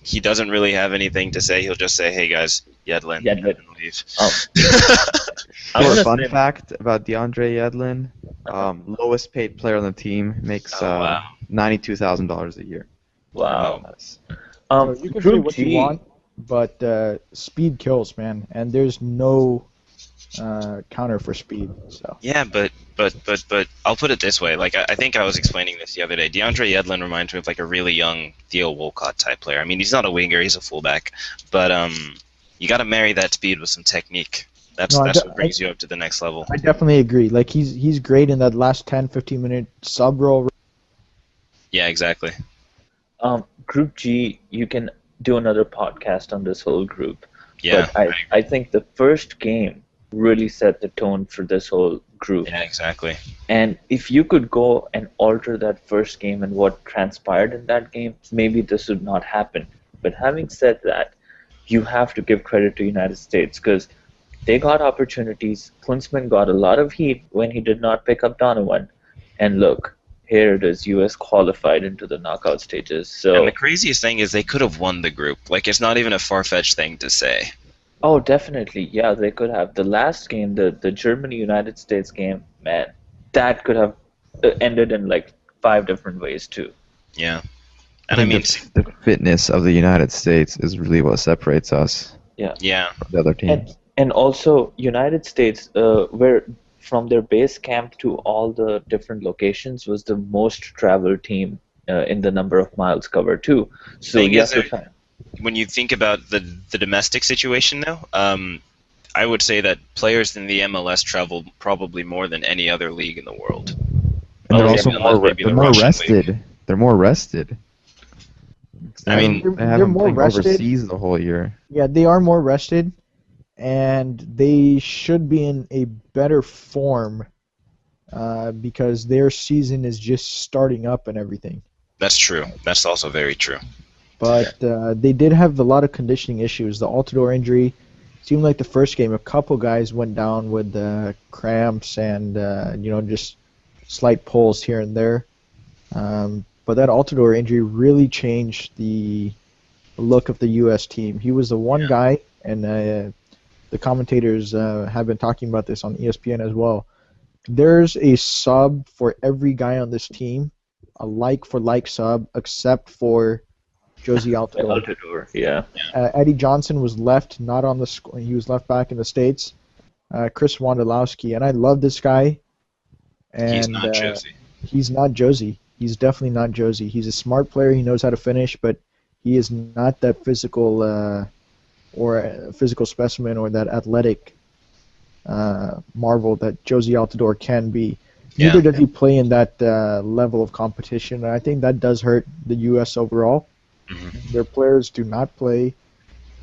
he doesn't really have anything to say, he'll just say, "Hey guys, Yedlin," Yedlin. and leave. Oh. I For want a to fun say, fact about DeAndre Yedlin, Uh-huh. lowest paid player on the team makes Oh, wow. $92,000 a year. wow. Yes. So you can say Group what G. you want, but speed kills, man, and there's no counter for speed. So Yeah, but I'll put it this way. Like I think I was explaining this the other day. DeAndre Yedlin reminds me of like a really young Theo Walcott type player. I mean, he's not a winger; he's a fullback. But you got to marry that speed with some technique. That's No, what brings you up to the next level. I definitely agree. Like he's great in that last 10-15 minute sub role. Yeah, exactly. Group G, you can do another podcast on this whole group. Yeah, But I think the first game really set the tone for this whole group. yeah, exactly. And if you could go and alter that first game and what transpired in that game, maybe this would not happen. But having said that, you have to give credit to United States because they got opportunities. Klinsmann got a lot of heat when he did not pick up Donovan. And look, here it is, US qualified into the knockout stages. So And the craziest thing is they could have won the group. Like it's not even a far-fetched thing to say. oh, definitely. Yeah, they could have. The last game, the Germany-United States game, man, that could have ended in like 5 different ways too. Yeah. I And I mean, think the fitness of the United States is really what separates us yeah. from the other teams. And also, United States, where from their base camp to all the different locations was the most traveled team in the number of miles covered too. So Thing is, yes, when you think about the domestic situation though, I would say that players in the MLS travel probably more than any other league in the world. And they're Oh, also maybe more, maybe the they're more Russian rested. league. They're more rested. I mean, they They're haven't more playing rested. overseas the whole year. Yeah, they are more rested, and they should be in a better form because their season is just starting up and everything. That's true. That's also very true. But they did have a lot of conditioning issues. The Altidore injury seemed like the first game, a couple guys went down with cramps and just slight pulls here and there. But that Altidore injury really changed the look of the U.S. team. He was the one guy, and the commentators have been talking about this on ESPN as well. There's a sub for every guy on this team, a like-for-like sub, except for Josie Altidore. Altidore, yeah. Eddie Johnson was left not on the squad. He was left back in the States. Chris Wondolowski, and I love this guy. And He's not Josie. He's not Josie. He's definitely not Josie. He's a smart player. He knows how to finish, but he is not that physical or a physical specimen or that athletic marvel that Josie Altidore can be. Yeah. Neither does he play in that level of competition, and I think that does hurt the U.S. overall. Mhm. Their players do not play,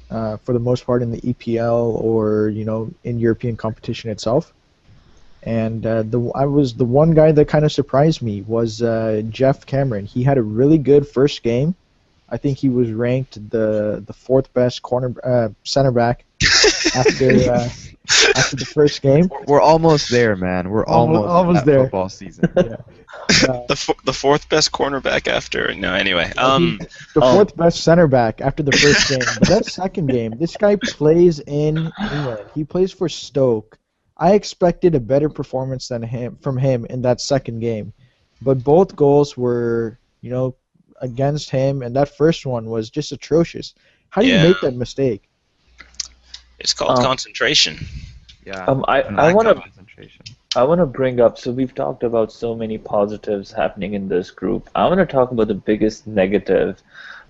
for the most part, in the EPL or in European competition itself. And the one guy that kind of surprised me was Jeff Cameron. He had a really good first game. I think he was ranked the fourth best center back after after the first game. We're almost there, man. We're almost at Almost that there. football season. Yeah. The fourth best cornerback after. No, anyway. He's the fourth best center back after the first game. But that second game, this guy plays in England. He plays for Stoke. I expected a better performance from him in that second game. But both goals were, against him, and that first one was just atrocious. How do you Yeah. make that mistake? It's called concentration. Yeah. I want to concentration. bring up. So we've talked about so many positives happening in this group. I want to talk about the biggest negative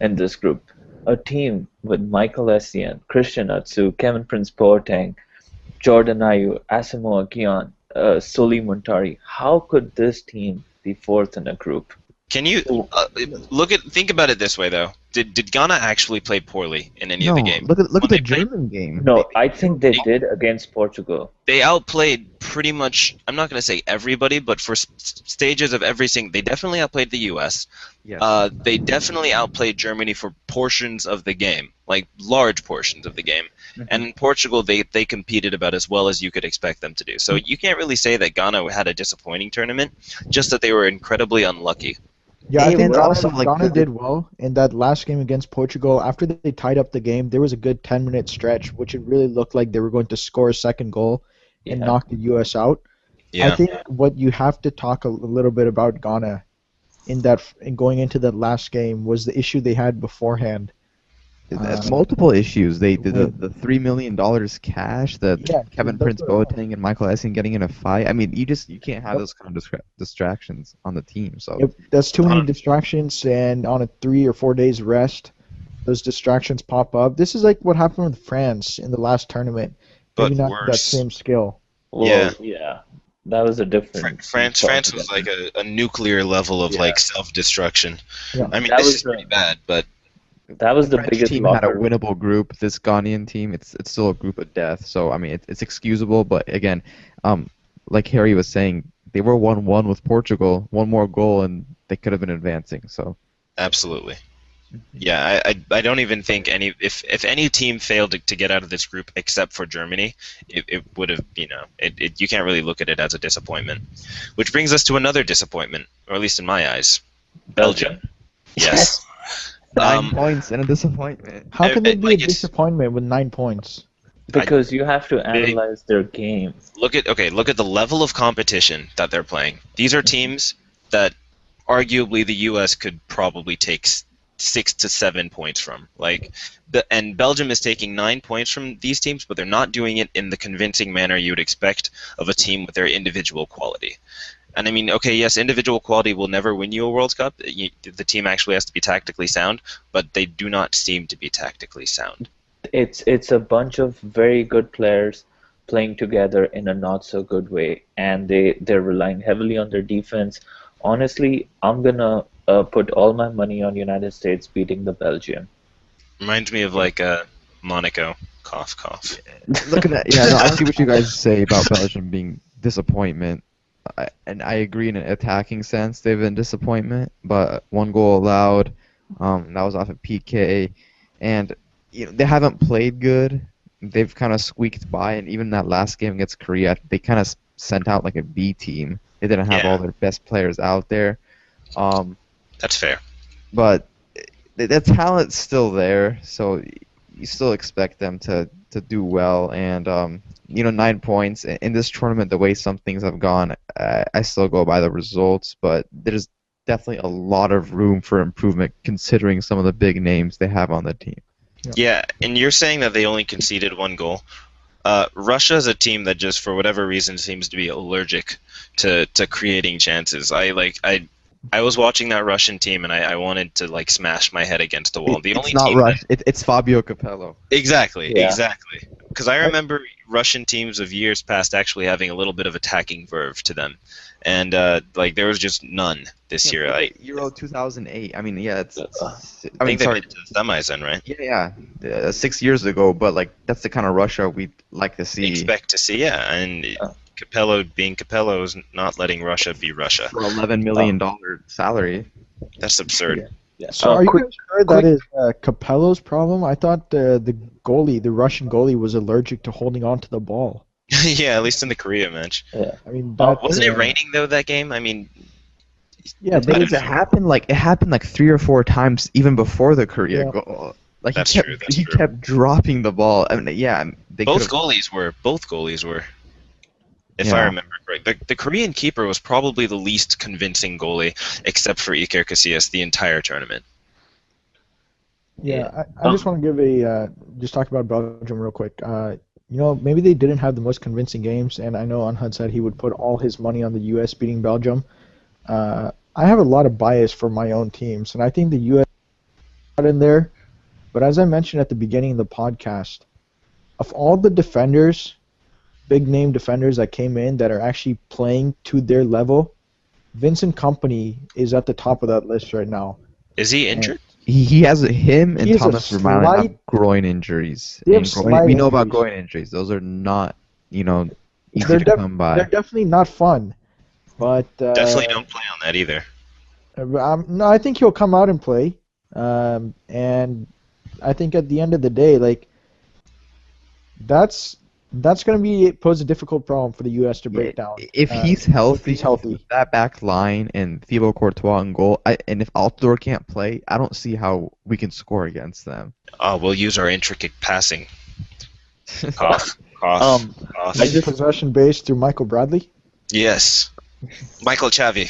in this group. A team with Michael Essien, Christian Atsu, Kevin Prince Boateng, Jordan Ayew, Asamoah Gyan, Soli Muntari. How could this team be fourth in a group? Can you think about it this way though? Did Ghana actually play poorly in any of No, the games? look at When the they played- German game. No, I think they did against Portugal. They outplayed pretty much. I'm not going to say everybody, but for stages of everything, they definitely outplayed the U.S. Yes. They definitely outplayed Germany for portions of the game, like large portions of the game. Mhm. And in Portugal, they competed about as well as you could expect them to do. So you can't really say that Ghana had a disappointing tournament, just that they were incredibly unlucky. Yeah, I Hey, think well, also, like, Ghana did well in that last game against Portugal. After they tied up the game, there was a good 10-minute stretch, which it really looked like they were going to score a second goal and Yeah. knock the U.S. out. Yeah. I think what you have to talk a little bit about Ghana in going into that last game was the issue they had beforehand. Multiple issues. They did with- the $3 million cash that Yeah, Kevin that's Prince what it was. Boateng and Michael Essien getting in a fight. I mean, you can't have those kind of distractions on the team. So Yep, that's too many distractions, and on a 3 or 4 days rest, those distractions pop up. This is like what happened with France in the last tournament. But Maybe not that worse. same skill. Well, yeah. That was a different. France was like a nuclear level of like self-destruction. Yeah. I mean, That this was is pretty bad, but That was the French biggest team had a locker. winnable group. This Ghanaian team, it's still a group of death. So I mean, it's excusable. But again, like Harry was saying, they were 1-1 with Portugal. One more goal, and they could have been advancing. So absolutely. Yeah, I don't even think if any team failed to get out of this group except for Germany, it would have, you can't really look at it as a disappointment. Which brings us to another disappointment, or at least in my eyes, Belgium. Yes. 9 points and a disappointment. How can there be a like it's- disappointment with 9 points? Because you have to analyze their game. Look at the level of competition that they're playing. These are teams that arguably the U.S. could probably take 6 to 7 points from. And Belgium is taking 9 points from these teams, but they're not doing it in the convincing manner you would expect of a team with their individual quality. And I mean, okay, yes, individual quality will never win you a World Cup. The team actually has to be tactically sound, but they do not seem to be tactically sound. It's a bunch of very good players playing together in a not so good way, and they're relying heavily on their defense. Honestly, I'm gonna put all my money on United States beating the Belgium. Reminds me of Monaco. Cough, cough. Looking at I see what you guys say about Belgium being disappointment. And I agree in an attacking sense they've been disappointment, but 1 goal allowed, that was off a PK, and they haven't played good. They've kind of squeaked by, and even that last game against Korea, they kind of sent out like a B team. They didn't have all their best players out there. That's fair. But the talent's still there, so you still expect them to do well. And 9 points in this tournament, the way some things have gone, I still go by the results, but there's definitely a lot of room for improvement considering some of the big names they have on the team. Yeah, and you're saying that they only conceded 1 goal. Russia is a team that just for whatever reason seems to be allergic to creating chances. I was watching that Russian team and I wanted to smash my head against the wall. It's not Rush. It's Fabio Capello. Exactly. Yeah. Because I remember Russian teams of years past actually having a little bit of attacking verve to them, and there was just none this year. Euro 2008. I mean, yeah, I think they made it to the semis then, right? Yeah. 6 years ago, but that's the kind of Russia we'd like to see. Expect to see, yeah. And Capello being Capello is not letting Russia be Russia. For $11 million salary. That's absurd. Yeah. So are you Quick, guys sure that quick. is Capello's problem? I thought the goalie, the Russian goalie, was allergic to holding on to the ball. Yeah, at least in the Korea match. Yeah. I mean Uh, that. Wasn't it raining though that game? I mean, Yeah, The but thing I is, don't it's know. it happened like 3 or 4 times even before the Korea yeah. goal. Like That's true. That's he true. kept dropping the ball. I mean, yeah, they could Both have. goalies were. Both goalies were. If I Yeah, remember correct, the Korean keeper was probably the least convincing goalie, except for Iker Casillas, the entire tournament. yeah. Yeah, I just want to give a just talk about Belgium real quick. Maybe they didn't have the most convincing games, and I know Anhud said he would put all his money on the U.S. beating Belgium. I have a lot of bias for my own teams, and I think the U.S. got in there. But as I mentioned at the beginning of the podcast, of all the defenders, big name defenders that came in that are actually playing to their level, Vincent Company is at the top of that list right now. Is he And injured? he has him and he is a Thomas Vermaelen have slight, groin injuries, they have and slight we know about injuries. groin injuries. Those are not easy They're to def- come they're by. definitely not fun, but Definitely don't play on that either. no, I think he'll come out and play. And I think at the end of the day, like that's going to be pose a difficult problem for the U.S. to Yeah, break down. if he's If healthy, he's healthy. that back line and Thibaut Courtois in goal, and if Altidore can't play, I don't see how we can score against them. Oh, we'll use our intricate passing. Cough, cough, Um, cough. I just Possession based through Michael Bradley. Yes, Michael Chavi.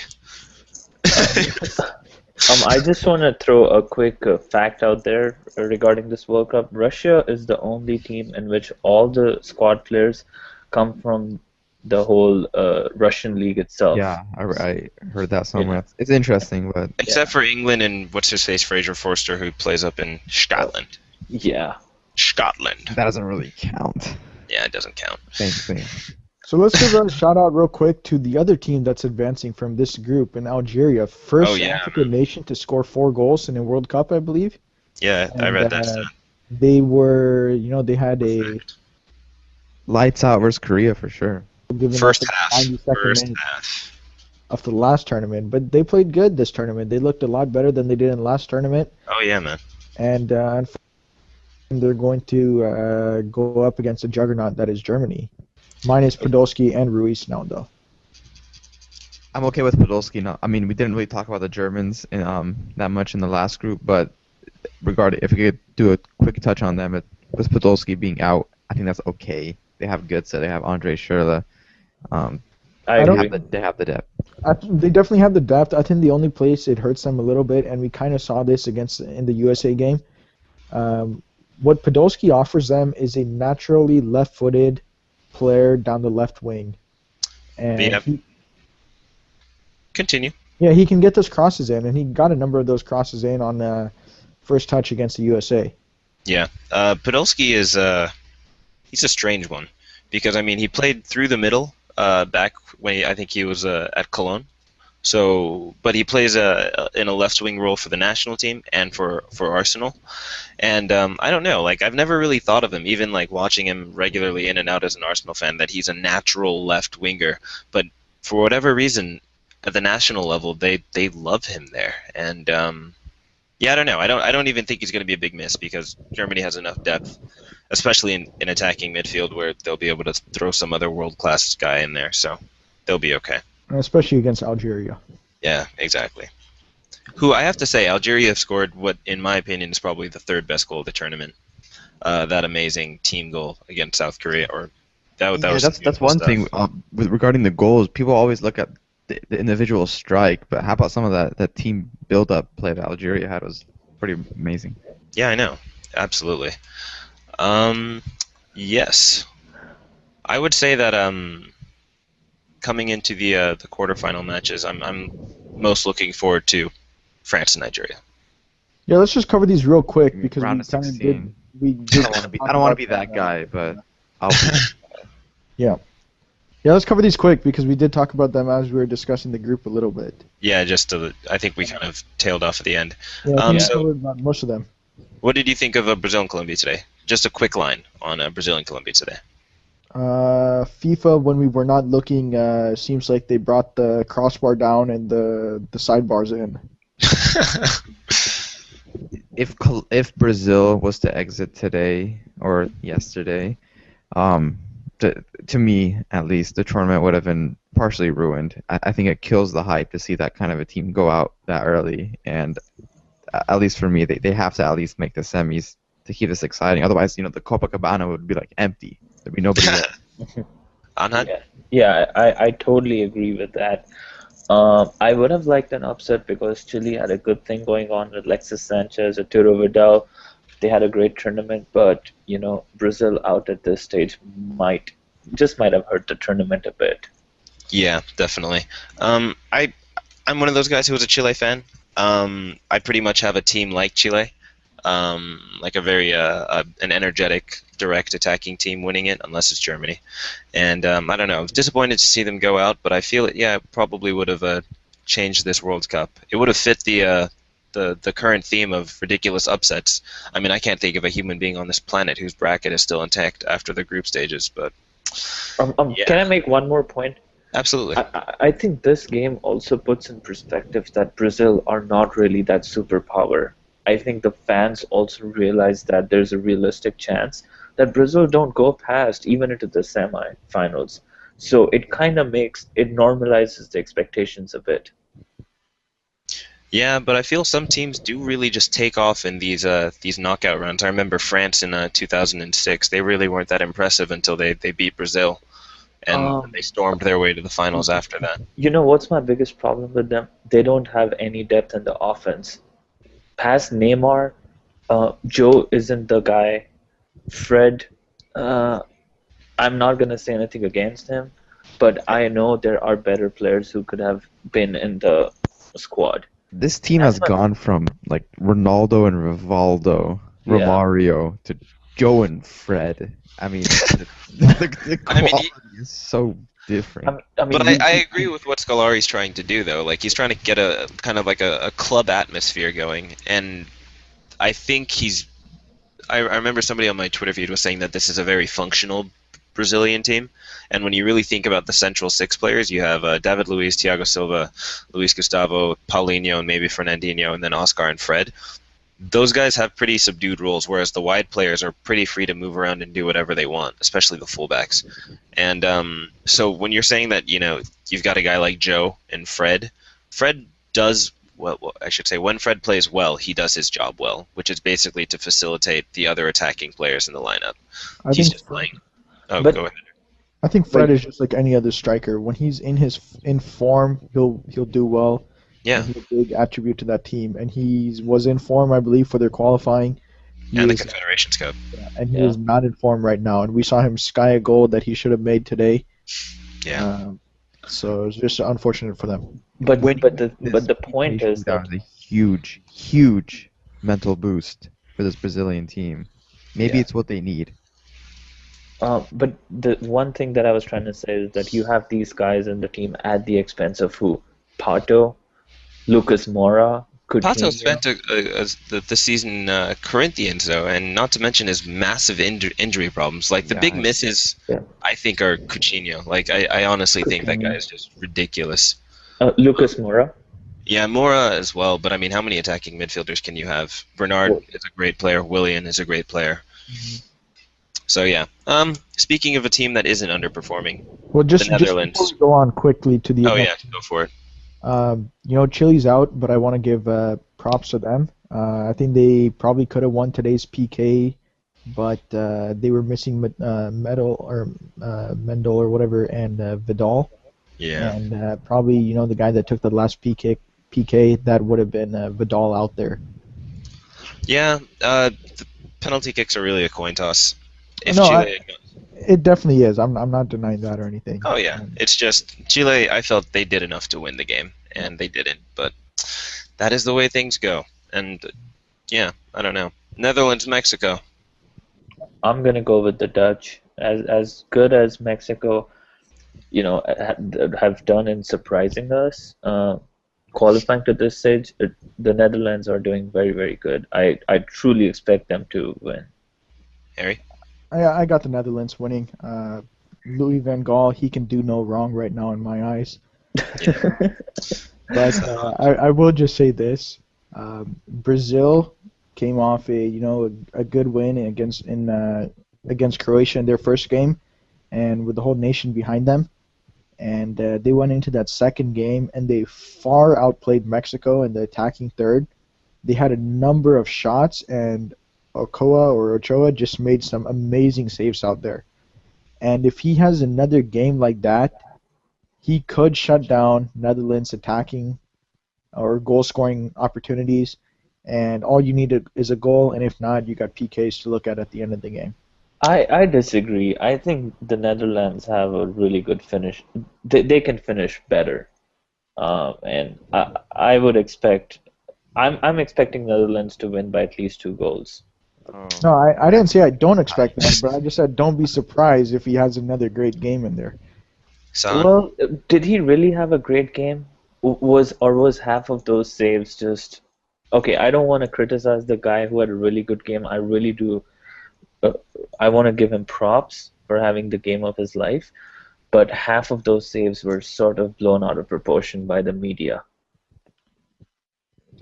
I just want to throw a quick fact out there regarding this World Cup. Russia is the only team in which all the squad players come from the whole Russian league itself. Yeah, I heard that Yeah. somewhere. It's interesting, but Except for England and what's his face, Fraser Forster, who plays up in Scotland. Yeah. Scotland. that doesn't really count. Yeah, it doesn't count. Same thing. So let's give a shout out real quick to the other team that's advancing from this group in Algeria. First Oh, yeah, African nation to score 4 goals in a World Cup, I believe. Yeah, I And read that. they were, they had a Lights out versus Korea for sure. given First up in half. the 92nd First minute half. of the last tournament, but they played good this tournament. They looked a lot better than they did in the last tournament, Oh yeah, man. and unfortunately, they're going to go up against a juggernaut that is Germany, minus Podolski and Ruiz now, though. I'm okay with Podolski now. I mean, we didn't really talk about the Germans in, that much in the last group, but if we could do a quick touch on them, with Podolski being out, I think that's okay. They have Götze, they have Andre Schürrle. I I They don't- agree. have the depth. They definitely have the depth. I think the only place it hurts them a little bit, and we kind of saw this in the USA game. What Podolski offers them is a naturally left-footed player down the left wing, and Yeah. he Continue. can get those crosses in, and he got a number of those crosses in on first touch against the USA. Yeah. Podolski is he's a strange one because I mean he played through the middle back when I think he was at Cologne. So, but he plays in a left wing role for the national team and for Arsenal. And I don't know, like I've never really thought of him, even like watching him regularly in and out as an Arsenal fan, that he's a natural left winger. But for whatever reason, at the national level, they love him there. And yeah, I don't know. I don't even think he's going to be a big miss because Germany has enough depth, especially in attacking midfield, where they'll be able to throw some other world class guy in there. So they'll be okay. Especially against Algeria. Yeah, exactly. Who I have to say, Algeria scored what, in my opinion, is probably the third best goal of the tournament. That amazing team goal against South Korea, or that Yeah, was that's beautiful one stuff. thing regarding the goals. People always look at the individual strike, but how about some of that team build-up play that Algeria had was pretty amazing. Yeah, I know, absolutely. Yes, I would say that coming into the quarterfinal matches, I'm most looking forward to France and Nigeria. Yeah, let's just cover these real quick because Round we of kind of 16. we did. I don't want to be that guy, but I'll be. Yeah, let's cover these quick because we did talk about them as we were discussing the group a little bit. Yeah, I think we kind of tailed off at the end. Yeah, I think we So covered about most of them. what did you think of Brazil and Colombia today? Just a quick line on Brazil and Colombia today. FIFA, when we were not looking, seems like they brought the crossbar down and the sidebars in. if Brazil was to exit today or yesterday, um, to me at least, the tournament would have been partially ruined. I think it kills the hype to see that kind of a team go out that early, and at least for me, they have to at least make the semis to keep this exciting. Otherwise, the Copacabana would be like empty. There'd be nobody there. Anhad? Yeah, yeah, I totally agree with that. I would have liked an upset because Chile had a good thing going on with Alexis Sanchez, Arturo Vidal. They had a great tournament, but Brazil out at this stage might have hurt the tournament a bit. Yeah, definitely. I'm one of those guys who was a Chile fan. I pretty much have a team like Chile, like a very an energetic, direct attacking team winning it, unless it's Germany. And I don't know. I was disappointed to see them go out, but I feel it. Yeah, it probably would have changed this World Cup. It would have fit the current theme of ridiculous upsets. I mean, I can't think of a human being on this planet whose bracket is still intact after the group stages, but Can yeah, I make one more point? absolutely. I think this game also puts in perspective that Brazil are not really that superpower. I think the fans also realize that there's a realistic chance that Brazil don't go past even into the semi-finals. So it kind of it normalizes the expectations a bit. Yeah, but I feel some teams do really just take off in these knockout runs. I remember France in 2006. They really weren't that impressive until they beat Brazil, and Um, they stormed their way to the finals after that. what's my biggest problem with them? They don't have any depth in the offense. Past Neymar, Joe isn't the guy. Fred, uh, I'm not gonna say anything against him, but I know there are better players who could have been in the squad. This team That's has my gone from like Ronaldo and Rivaldo, yeah. Romario to Joe and Fred. I mean, the I mean, quality is so different. I but mean, I agree with what Scolari's trying to do, though. Like he's trying to get a kind of like a club atmosphere going, and I think he's. I remember somebody on my Twitter feed was saying that this is a very functional Brazilian team, and when you really think about the central six players, you have David Luiz, Thiago Silva, Luis Gustavo, Paulinho, and maybe Fernandinho, and then Oscar and Fred. Those guys have pretty subdued roles, whereas the wide players are pretty free to move around and do whatever they want, especially the fullbacks. And so when you're saying that, you've got a guy like Joe and Fred, Fred does well, I should say, when Fred plays well, he does his job well, which is basically to facilitate the other attacking players in the lineup. I He's think just playing. Oh, but go ahead. I think but Fred is just like any other striker. When he's in form, he'll do well, Yeah, and he's a big attribute to that team. And he was in form, I believe, for their qualifying. He and the is, Confederations Cup. and he yeah. is not in form right now. And we saw him sky a goal that he should have made today. Yeah. So it's just unfortunate for them. But Winning this the PK point is shootout that is a huge, huge mental boost for this Brazilian team. Maybe yeah. it's what they need. But the one thing that I was trying to say is that you have these guys in the team at the expense of who? Pato, Lucas Moura, Pato Coutinho. spent the season Corinthians though, and not to mention his massive injury problems. Like the Yeah, big misses, Yeah. I think are Coutinho. Like I honestly think that guy Coutinho. is just ridiculous. Lucas Moura. Yeah, Mora as well. But I mean, how many attacking midfielders can you have? Bernard Well, is a great player. Willian is a great player. So yeah. Speaking of a team that isn't underperforming, Well, the just before Netherlands. we go on quickly to the Oh event, yeah, go for it. Chile's out, but I want to give props to them. I think they probably could have won today's PK, but they were missing Mendel or whatever, and Vidal, Yeah. and probably the guy that took the last PK that would have been Vidal out there. Yeah. The penalty kicks are really a coin toss. If No, Chile. it definitely is. I'm not denying that or anything. Oh yeah, it's just Chile. I felt they did enough to win the game, and they didn't. But that is the way things go. And yeah, I don't know. Netherlands, Mexico. I'm gonna go with the Dutch. As good as Mexico, have done in surprising us, qualifying to this stage, the Netherlands are doing very, very good. I truly expect them to win. Harry. I got the Netherlands winning. Louis van Gaal, he can do no wrong right now in my eyes. But I will just say this: Brazil came off a good win against Croatia in their first game, and with the whole nation behind them. And they went into that second game and they far outplayed Mexico in the attacking third. They had a number of shots, and Ochoa just made some amazing saves out there. And if he has another game like that, he could shut down Netherlands attacking or goal scoring opportunities. And all you need is a goal, and if not, you got PKs to look at the end of the game. I disagree. I think the Netherlands have a really good finish. They can finish better. And I would expect I'm expecting Netherlands to win by at least 2 goals. Oh. No, I didn't say I don't expect that, but I just said don't be surprised if he has another great game in there. Son, Well, did he really have a great game? Was half of those saves just okay? I don't want to criticize the guy who had a really good game. I really do. Uh, I want to give him props for having the game of his life, but half of those saves were sort of blown out of proportion by the media.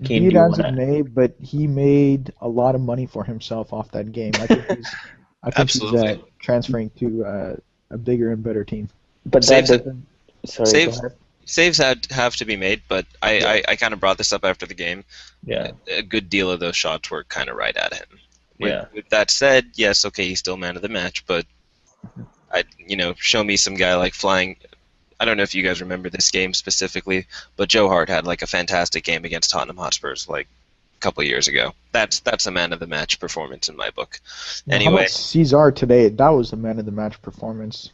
Keen, Be do it you as want it to? may, but he made a lot of money for himself off that game. I think he's absolutely. transferring to a bigger and better team. But that Saves doesn't. Sorry, go saves ahead. saves have to be made, but Yeah, I kind of brought this up after the game. yeah, A good deal of those shots were kind of right at him. yeah. With that said, yes, okay, he's still man of the match, but show me some guy like flying. I don't know if you guys remember this game specifically, but Joe Hart had like a fantastic game against Tottenham Hotspurs like a couple of years ago. That's a man of the match performance in my book. Now, how about Anyway, Cesar today? That was a man of the match performance.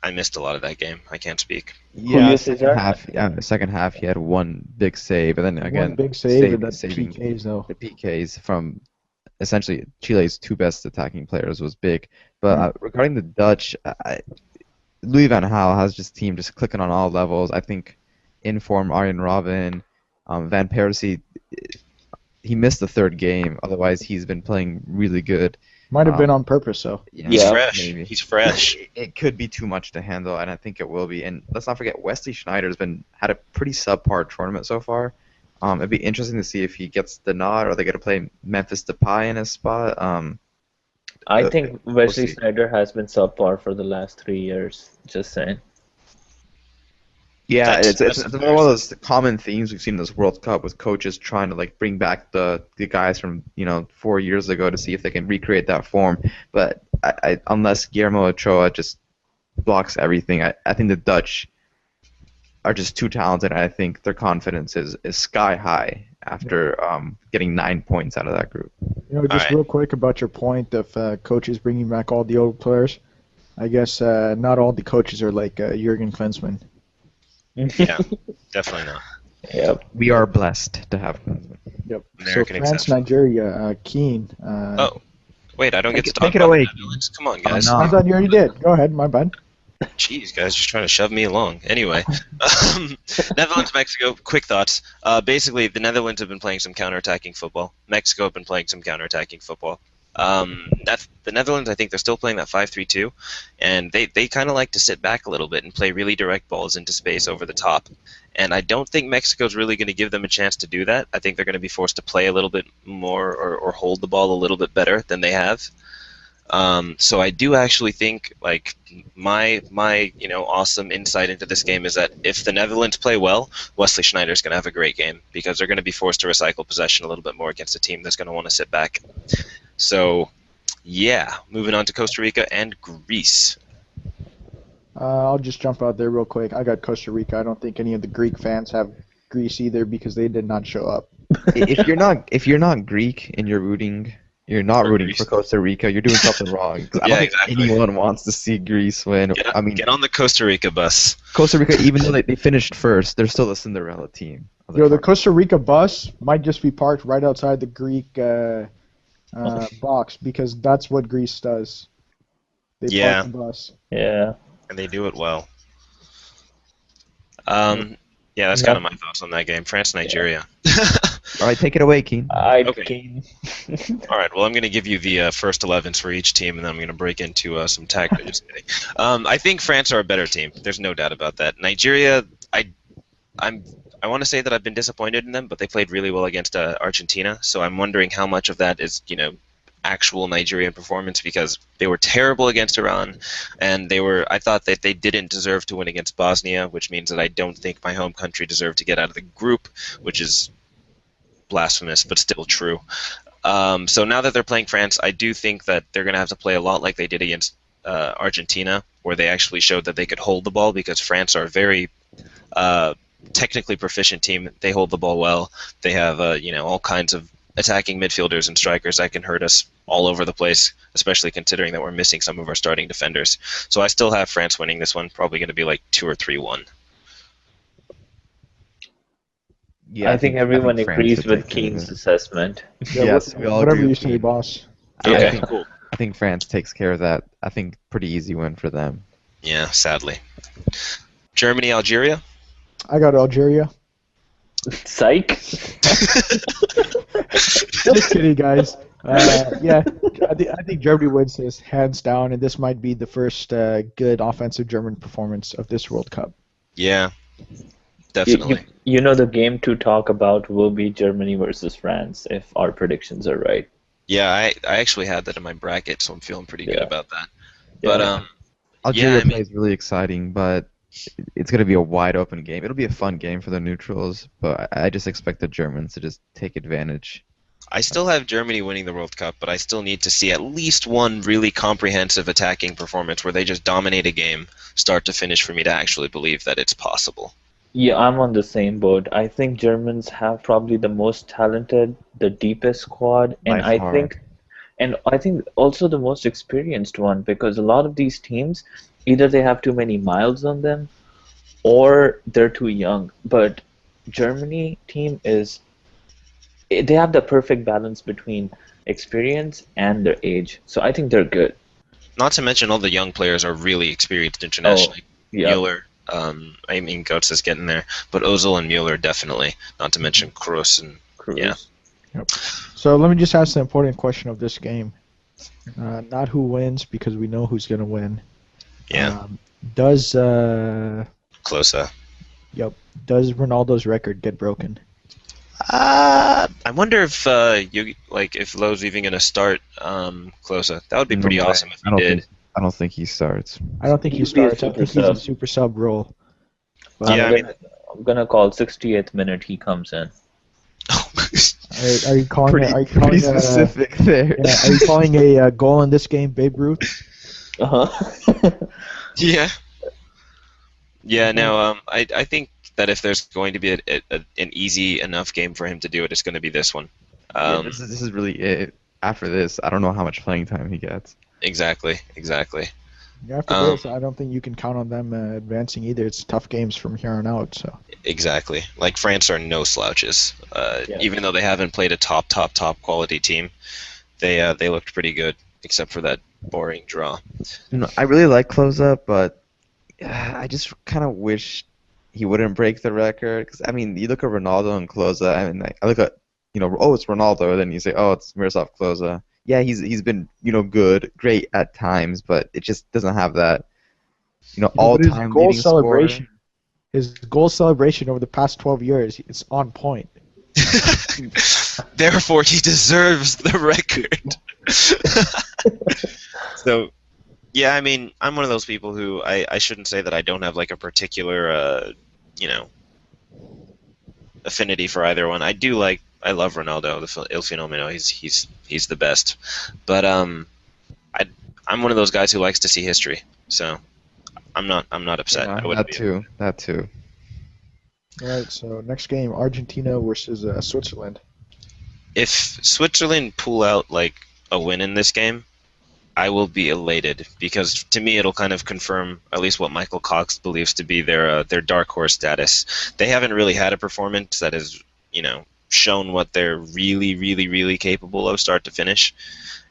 I missed a lot of that game. I can't speak. Julio Yeah, second Cesar. half. Yeah, the second half he had one big save, and then One again big save and that saving PKs though. the PKs from essentially Chile's two best attacking players was big. But regarding the Dutch, Louis van Gaal has this team just clicking on all levels. I think in form Arjen Robben, Van Persie, he missed the third game. Otherwise, he's been playing really good. Might have been Um, on purpose though. yeah, He's Yeah. fresh. maybe. He's fresh. It could be too much to handle, and I think it will be. And let's not forget, Wesley Schneider's had a pretty subpar tournament so far. It'd be interesting to see if he gets the nod, or they get to play Memphis Depay in his spot. I think We'll Wesley see. Sneijder has been subpar for the last 3 years. Just saying. Yeah, That's it's a one fair of those common themes we've seen in this World Cup with coaches trying to like bring back the guys from 4 years ago to see if they can recreate that form. But unless Guillermo Ochoa just blocks everything, I think the Dutch are just too talented. And I think their confidence is sky high after getting 9 points out of that group. Just Alright. real quick about your point of coaches bringing back all the old players. I guess not all the coaches are like Jurgen Klinsmann. Yeah, definitely not. Yep. We are blessed to have them. Yep. American So France, exception. Nigeria, Keane. Oh, wait, I don't get to talk take it about away, the Netherlands. Come on, Oh, guys. no. I thought you already did. Go ahead. My bad. Jeez, guys, just trying to shove me along. Anyway, Netherlands, Mexico. Quick thoughts. Basically, the Netherlands have been playing some counterattacking football. Mexico have been playing some counterattacking football. That's the Netherlands. I think they're still playing that 5-3-2, and they kind of like to sit back a little bit and play really direct balls into space over the top. And I don't think Mexico's really going to give them a chance to do that. I think they're going to be forced to play a little bit more or hold the ball a little bit better than they have. So I do actually think like my awesome insight into this game is that if the Netherlands play well, Wesley Schneider's going to have a great game because they're going to be forced to recycle possession a little bit more against a team that's going to want to sit back. So yeah, moving on to Costa Rica and Greece. I'll just jump out there real quick. I got Costa Rica. I don't think any of the Greek fans have Greece either because they did not show up. If you're not Greek and you're not For rooting Greece. for Costa Rica, you're doing something wrong. 'Cause I Yeah, don't think exactly. anyone wants to see Greece win. I mean, Get on the Costa Rica bus. Costa Rica, even though they finished first, they're still the Cinderella team of the The tournament. Costa Rica bus might just be parked right outside the Greek box because that's what Greece does. They Yeah. park the bus. Yeah. And they do it well. Yeah, that's kind of my thoughts on that game. France, Nigeria. All right, take it away, Keen. Okay. Keen. All right. Well, I'm going to give you the first 11s for each team, and then I'm going to break into some tactics. Just kidding. I think France are a better team. There's no doubt about that. Nigeria, I'm I want to say that I've been disappointed in them, but they played really well against Argentina. So I'm wondering how much of that is, actual Nigerian performance because they were terrible against Iran, and I thought that they didn't deserve to win against Bosnia, which means that I don't think my home country deserved to get out of the group, which is blasphemous, but still true. So now that they're playing France, I do think that they're going to have to play a lot like they did against Argentina, where they actually showed that they could hold the ball because France are a very technically proficient team. They hold the ball well. They have all kinds of attacking midfielders and strikers that can hurt us all over the place, especially considering that we're missing some of our starting defenders. So I still have France winning this one, probably going to be like 2 or 3-1. Yeah, I think I think everyone France agrees would take with care of Keen's it. assessment. Yeah, Yes, we all whatever agree you with say, Keen. boss. I Okay, think cool. I think France takes care of that. I think pretty easy win for them. Yeah, sadly. Germany, Algeria? I got Algeria. Psych. Just kidding, guys. Yeah, I think Germany wins this hands down, and this might be the first good offensive German performance of this World Cup. Yeah, You, definitely. you know the game to talk about will be Germany versus France if our predictions are right. Yeah, I actually had that in my bracket, so I'm feeling pretty good Yeah. about that. But Yeah. yeah, Algeria I mean, plays really exciting, but it's going to be a wide open game. It'll be a fun game for the neutrals, but I just expect the Germans to just take advantage. I still have Germany winning the World Cup, but I still need to see at least one really comprehensive attacking performance where they just dominate a game, start to finish, for me to actually believe that it's possible. Yeah, I'm on the same boat. I think Germans have probably the most talented, the deepest squad, By far. and I think also the most experienced one because a lot of these teams either they have too many miles on them or they're too young. But Germany team is they have the perfect balance between experience and their age. So I think they're good. Not to mention all the young players are really experienced Oh, internationally. yep, Mueller, I mean Goetz is getting there, but Ozil and Mueller definitely. Not to mention Kroos and yeah. Cruz. Yep. So let me just ask the important question of this game. Not who wins, because we know who's going to win. Yeah, Um, does close up. yep, does Ronaldo's record get broken? I wonder if if Lowe's even gonna start Closa. That would be No pretty way. awesome if he did. I don't think he starts. I don't think He he could be a starts. I super think he's a sub. super sub role. Yeah, I I'm mean, gonna I'm gonna call 68th minute he comes in. Are you calling Pretty it? Are you pretty calling specific there. yeah, are you calling a goal in this game Babe Ruth? Uh-huh. yeah, yeah. No, I think that if there's going to be an easy enough game for him to do it, it's going to be this one. Yeah, this is really it. After this, I don't know how much playing time he gets. Exactly. After Um, this, I don't think you can count on them advancing either. It's tough games from here on out. So exactly. Like France are no slouches. Yeah. Even though they haven't played a top quality team, they looked pretty good, except for that boring draw. I really like close up, but I just kind of wish he wouldn't break the record. Because I mean, you look at Ronaldo and Klose. I mean, I look at oh, it's Ronaldo. Then you say, oh, it's Miroslav Klose. Yeah, he's been good, great at times, but it just doesn't have that but his all-time goal leading scorer. celebration, his goal celebration over the past 12 years, it's on point. Therefore, he deserves the record. So, yeah, I mean, I'm one of those people who I shouldn't say that I don't have like a particular, affinity for either one. I love Ronaldo, Il Fenomeno. He's the best. But I'm one of those guys who likes to see history. So I'm not upset. Yeah, I wouldn't be. that too. All right. So next game, Argentina versus Switzerland. If Switzerland pull out like a win in this game, I will be elated because to me it'll kind of confirm at least what Michael Cox believes to be their dark horse status. They haven't really had a performance that has shown what they're really capable of start to finish.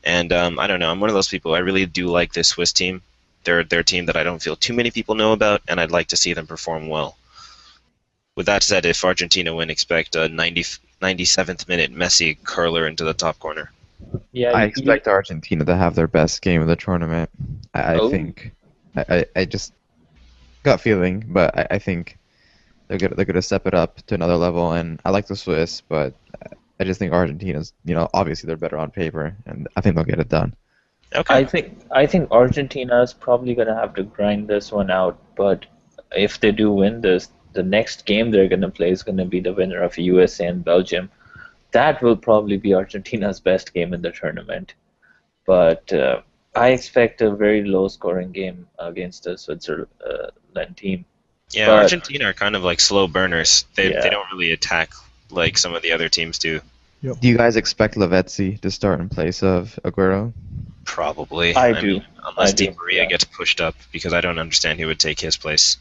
And I don't know. I'm one of those people. I really do like this Swiss team. They're a team that I don't feel too many people know about, and I'd like to see them perform well. With that said, if Argentina win, expect a 97th minute Messi curler into the top corner. Yeah, I expect Argentina to have their best game of the tournament. I Oh. think. I just got feeling, but I think They're gonna step it up to another level, and I like the Swiss, but I just think Argentina's, obviously they're better on paper, and I think they'll get it done. Okay. I think Argentina is probably gonna have to grind this one out, but if they do win this, the next game they're gonna play is gonna be the winner of USA and Belgium. That will probably be Argentina's best game in the tournament. But I expect a very low-scoring game against the Switzerland team. Yeah, But Argentina are kind of like slow burners. They yeah, don't really attack like some of the other teams do. Yep. Do you guys expect Lavezzi to start in place of Aguero? Probably. I I mean, do. I unless Di do. Maria Yeah. gets pushed up, because I don't understand who would take his place.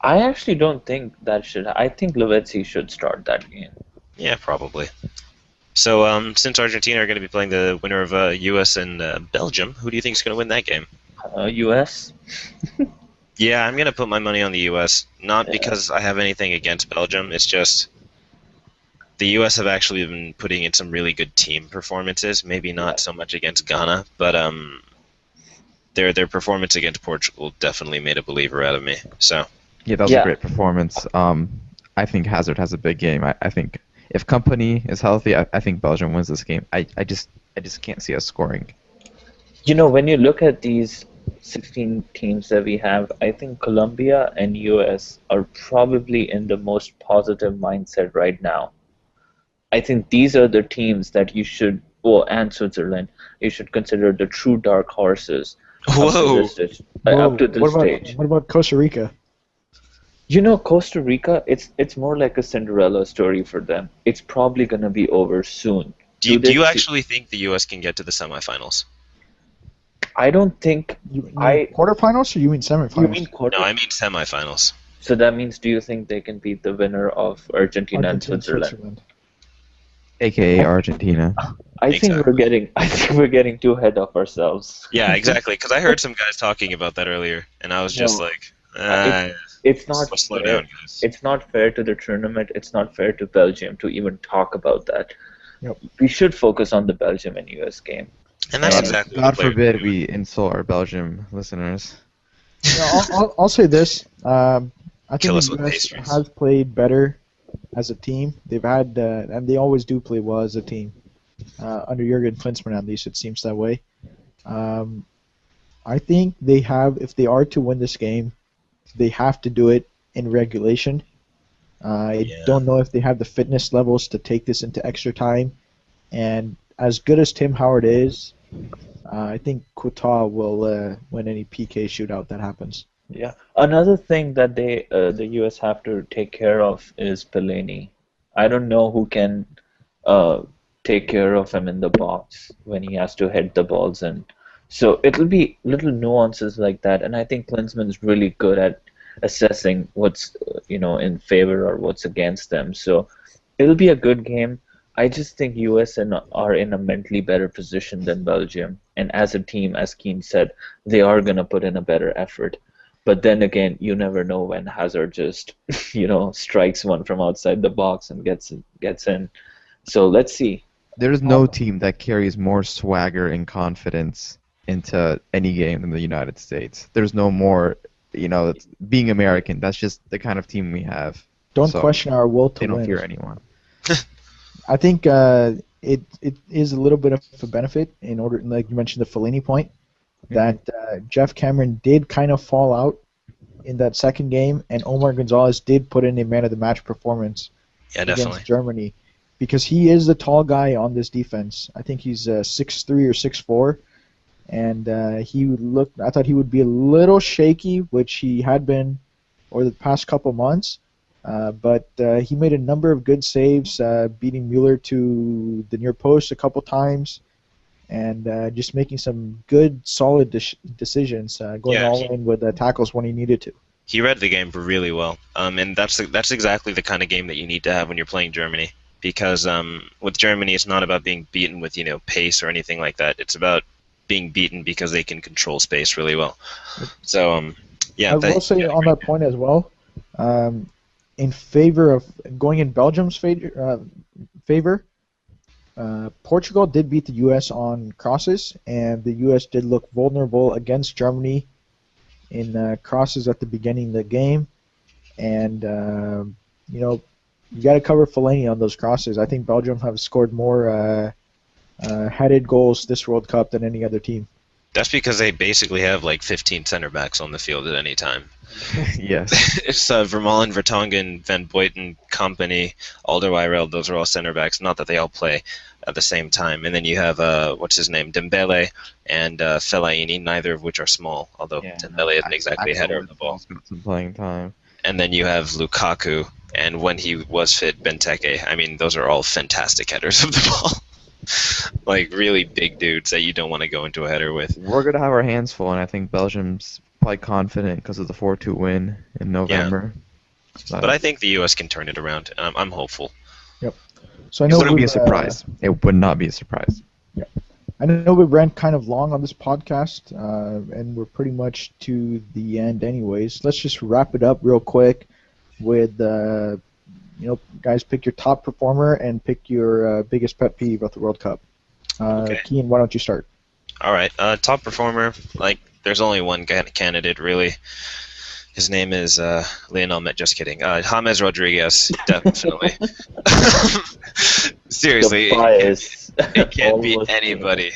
I actually don't think that should. I think Lavezzi should start that game. Yeah, probably. So, since Argentina are going to be playing the winner of U.S. and Belgium, who do you think is going to win that game? US. Yeah, I'm going to put my money on the U.S. Not Yeah. because I have anything against Belgium. It's just the U.S. have actually been putting in some really good team performances. Maybe not so much against Ghana, but their performance against Portugal definitely made a believer out of me. So, Yeah, that was a Yeah. great performance. I think Hazard has a big game. I think if Company is healthy, I think Belgium wins this game. I just can't see us scoring. When you look at these 16 teams that we have, I think Colombia and US are probably in the most positive mindset right now. I think these are the teams that you should, well, and Switzerland, you should consider the true dark horses up to whoa, this stage. Whoa, Up to what this about stage. what about Costa Rica? Costa Rica, it's more like a Cinderella story for them. It's probably gonna be over soon. do you, Do do they? you actually think the U.S. can get to the semifinals? I don't think. You mean I. quarterfinals or you mean You mean semifinals? No, quarter? I mean semifinals. So that means, do you think they can beat the winner of Argentina and Argentina, Switzerland? Switzerland. AKA Argentina. I think we're Exactly. getting. I think we're getting too ahead of ourselves. Yeah, exactly. Because I heard some guys talking about that earlier, and I was just No, like, it's it's not slow fair. down, guys. It's not fair to the tournament. It's not fair to Belgium to even talk about that. Yep. We should focus on the Belgium and US game. And that's And exactly what the God players are forbid doing. we insult our Belgium listeners. No, I'll say this. I think Kill us the with U.S. pastries. has played better as a team. They've had, and they always do play well as a team. Under Jurgen Klinsmann, at least, it seems that way. Um, I think they have, if they are to win this game, they have to do it in regulation. I Yeah. don't know if they have the fitness levels to take this into extra time. And as good as Tim Howard is, I think Qatar will win any PK shootout that happens. yeah, another thing that the US have to take care of is Pelini. I don't know who can uh, take care of him in the box when he has to hit the balls in. So it'll be little nuances like that, and I think Klinsmann's really good at assessing what's in favor or what's against them. So it'll be a good game. I just think are in a mentally better position than Belgium, and as a team, as Keane said, they are gonna put in a better effort. But then again, you never know when Hazard just strikes one from outside the box and gets in. So let's see. There's no team that carries more swagger and confidence into any game than the United States. There's no more, being American. That's just the kind of team we have. Don't So, question our will to They don't win. fear anyone. I think it is a little bit of a benefit in order, like you mentioned, the Fellini point, that Jeff Cameron did kind of fall out in that second game, and Omar Gonzalez did put in a man of the match performance Yeah, against definitely. Germany, because he is the tall guy on this defense. I think he's 6'3" or 6'4", and I thought he would be a little shaky, which he had been over the past couple months. But he made a number of good saves, beating Mueller to the near post a couple times, and just making some good, solid decisions, going Yeah, all in with tackles when he needed to. He read the game really well, and that's exactly the kind of game that you need to have when you're playing Germany. Because with Germany, it's not about being beaten with pace or anything like that. It's about being beaten because they can control space really well. So yeah, I will say on that point as well, in favor of going in Belgium's favor, Portugal did beat the U.S. on crosses, and the U.S. did look vulnerable against Germany in crosses at the beginning of the game. and you got to cover Fellaini on those crosses. I think Belgium have scored more headed goals this World Cup than any other team. That's because they basically have like 15 center backs on the field at any time. Yes. It's Vermaelen, Vertonghen, Van Boyten, Company, Alderweireld. Those are all center backs. Not that they all play at the same time. And then you have what's his name, Dembele and Fellaini, neither of which are small. Although Yeah. Dembele isn't exactly a header of the ball. Got some playing time. And then you have Lukaku, and when he was fit, Benteke. I mean, those are all fantastic headers of the ball. Like really big dudes that you don't want to go into a header with. We're gonna have our hands full, and I think Belgium's probably confident because of the 4-2 win in November. But I think the U.S. can turn it around, and I'm hopeful. Yep. So I It know wouldn't be a we've, surprise. It would not be a surprise. I know we ran kind of long on this podcast, and we're pretty much to the end anyways. Let's just wrap it up real quick with, guys, pick your top performer and pick your biggest pet peeve of the World Cup. Okay. Keane, why don't you start? All right, top performer. Like, there's only one candidate really. His name is Lionel Messi. Just kidding. James Rodriguez, definitely. Seriously, The bias. it can't be Almost anybody.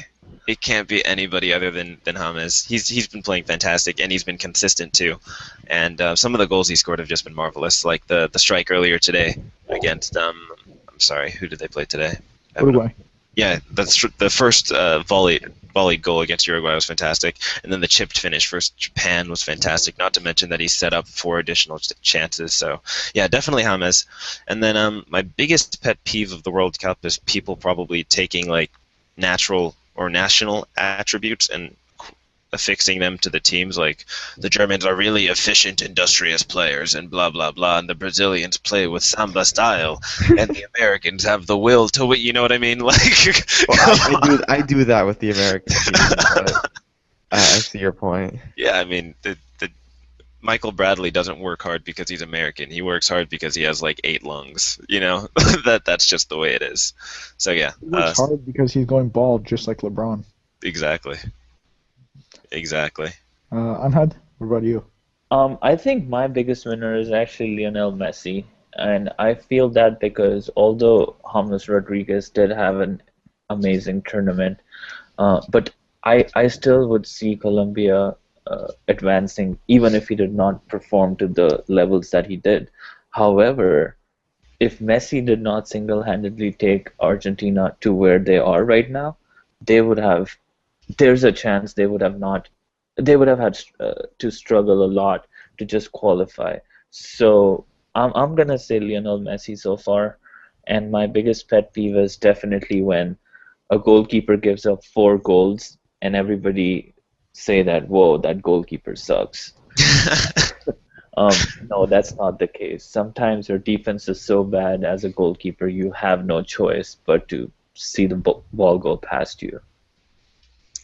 It can't be anybody other than James. He's been playing fantastic, and he's been consistent too. And some of the goals he scored have just been marvelous. Like the strike earlier today against I'm sorry, who did they play today? Uruguay. Yeah, the first volleyed goal against Uruguay was fantastic, and then the chipped finish versus Japan was fantastic. Not to mention that he set up 4 additional chances. So yeah, definitely James. And then my biggest pet peeve of the World Cup is people probably taking like natural or national attributes and affixing them to the teams. Like the Germans are really efficient, industrious players, and blah blah blah, and the Brazilians play with samba style, and the Americans have the will to win. You know what I mean? Like, Well, I do that with the American team. But I see your point. yeah, I mean the Michael Bradley doesn't work hard because he's American. He works hard because he has like 8 lungs. You know, that's just the way it is. So yeah, He works hard because he's going bald, just like LeBron. exactly. Anhad, what about you? I think my biggest winner is actually Lionel Messi, and I feel that because although James Rodriguez did have an amazing tournament, but I still would see Colombia advancing even if he did not perform to the levels that he did. However, if Messi did not single-handedly take Argentina to where they are right now, they would have. There's a chance they would have not. They would have had to struggle a lot to just qualify. So I'm gonna say Lionel Messi so far, and my biggest pet peeve is definitely when a goalkeeper gives up 4 goals and everybody say that whoa, that goalkeeper sucks. No, that's not the case. Sometimes your defense is so bad as a goalkeeper, you have no choice but to see the ball go past you.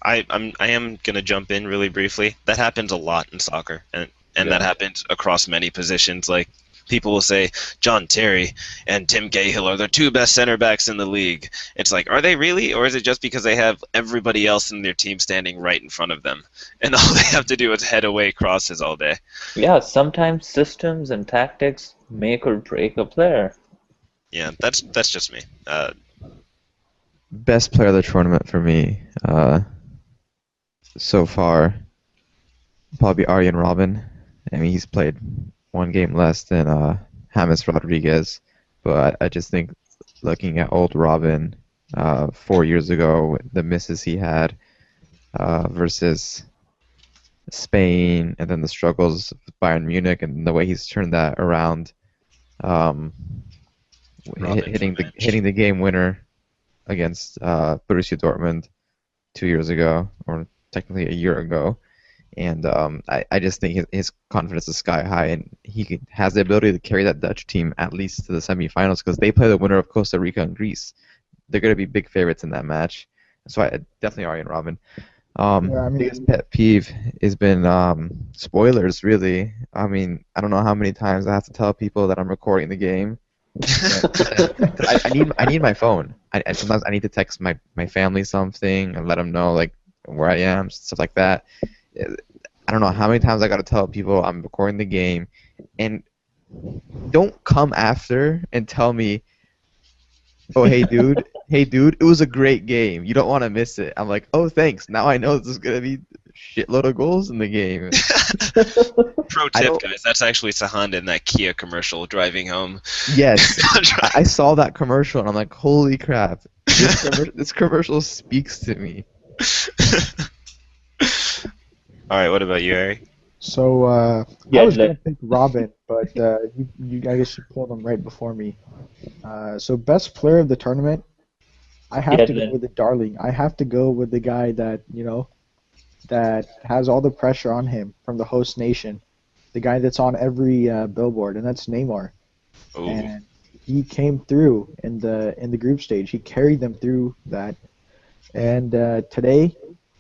I am gonna jump in really briefly. That happens a lot in soccer, and that happens across many positions. Like people will say John Terry and Tim Cahill are the 2 best center backs in the league. It's like, are they really, or is it just because they have everybody else in their team standing right in front of them, and all they have to do is head away crosses all day? Yeah, sometimes systems and tactics make or break a player. Yeah, that's just me. Best player of the tournament for me so far, probably Arjen Robben. I mean, he's played 1 game less than James Rodriguez, but I just think looking at old Robben 4 years ago, the misses he had versus Spain, and then the struggles with Bayern Munich, and the way he's turned that around, hitting the game winner against Borussia Dortmund 2 years ago, or technically a year ago. And I just think his confidence is sky high, and he has the ability to carry that Dutch team at least to the semifinals because they play the winner of Costa Rica and Greece. They're going to be big favorites in that match. So I definitely Arjen Robben. Biggest pet peeve has been spoilers, really. I mean, I don't know how many times I have to tell people that I'm recording the game. I need my phone. Sometimes I need to text my family something and let them know like where I am, stuff like that. I don't know how many times I got to tell people I'm recording the game, and don't come after and tell me, "Oh, hey dude, it was a great game. You don't want to miss it." I'm like, "Oh, thanks. Now I know there's gonna be a shitload of goals in the game." Pro I tip, don't. guys. That's actually Sahand in that Kia commercial driving home. Yes, I saw that commercial and I'm like, "Holy crap! This commercial speaks to me." All right, what about you, Harry? So I was Yedlin. gonna pick Robin, but I guess you pulled him right before me. So best player of the tournament, I have to go Yedlin. with the darling. I have to go with the guy that that has all the pressure on him from the host nation, the guy that's on every billboard, and that's Neymar. Oh, And he came through in the group stage. He carried them through that. And today,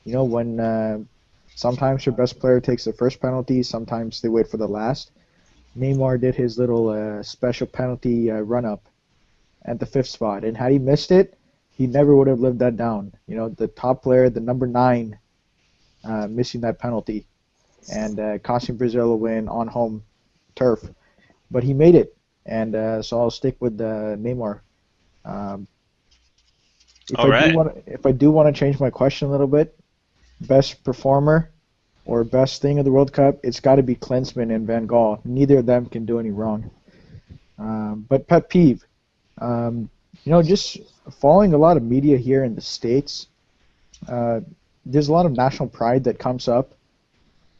when sometimes your best player takes the first penalty, sometimes they wait for the last. Neymar did his little special penalty run up at the fifth spot, and had he missed it, he never would have lived that down. The top player, the number 9, missing that penalty and costing Brazil a win on home turf. But he made it, and so I'll stick with Neymar. Um, all right. if I do want to change my question a little bit, best performer or best thing of the World Cup, it's got to be Klinsmann and Van Gaal. Neither of them can do any wrong. But pet peeve, just following a lot of media here in the States, uh, there's a lot of national pride that comes up.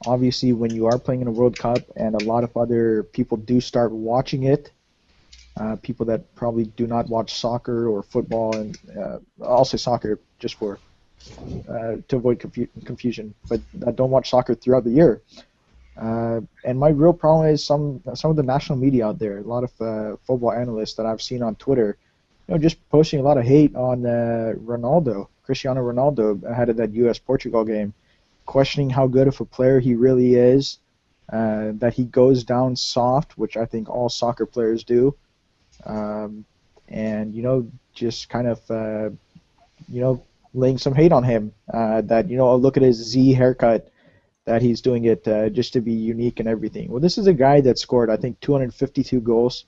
Obviously, when you are playing in a World Cup and a lot of other people do start watching it, people that probably do not watch soccer or football, and I'll say soccer just for to avoid confusion, but that don't watch soccer throughout the year. And my real problem is some of the national media out there, a lot of football analysts that I've seen on Twitter, just posting a lot of hate on Cristiano Ronaldo, ahead of that U.S. Portugal game, questioning how good of a player he really is, that he goes down soft, which I think all soccer players do, um, and just kind of laying some hate on him. That oh, look at his Z haircut, that he's doing it just to be unique and everything. Well, this is a guy that scored, I think, 252 goals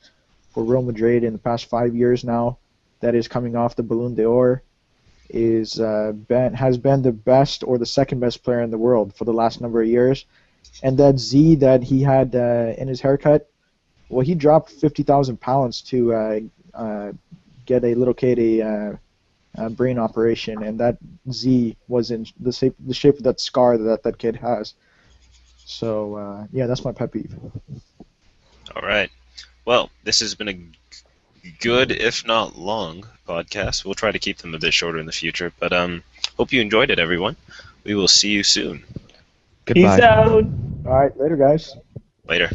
for Real Madrid in the past 5 years now. That is coming off the Ballon d'Or. Has been the best or the second best player in the world for the last number of years. And that Z that he had in his haircut, well, he dropped 50,000 pounds to get a little kid a brain operation, and that Z was in the shape of that scar that kid has. So yeah, that's my pet peeve. All right. Well, this has been a good, if not long, podcast. We'll try to keep them a bit shorter in the future, but hope you enjoyed it, everyone. We will see you soon. Peace Goodbye. out. All right, later, guys. Later.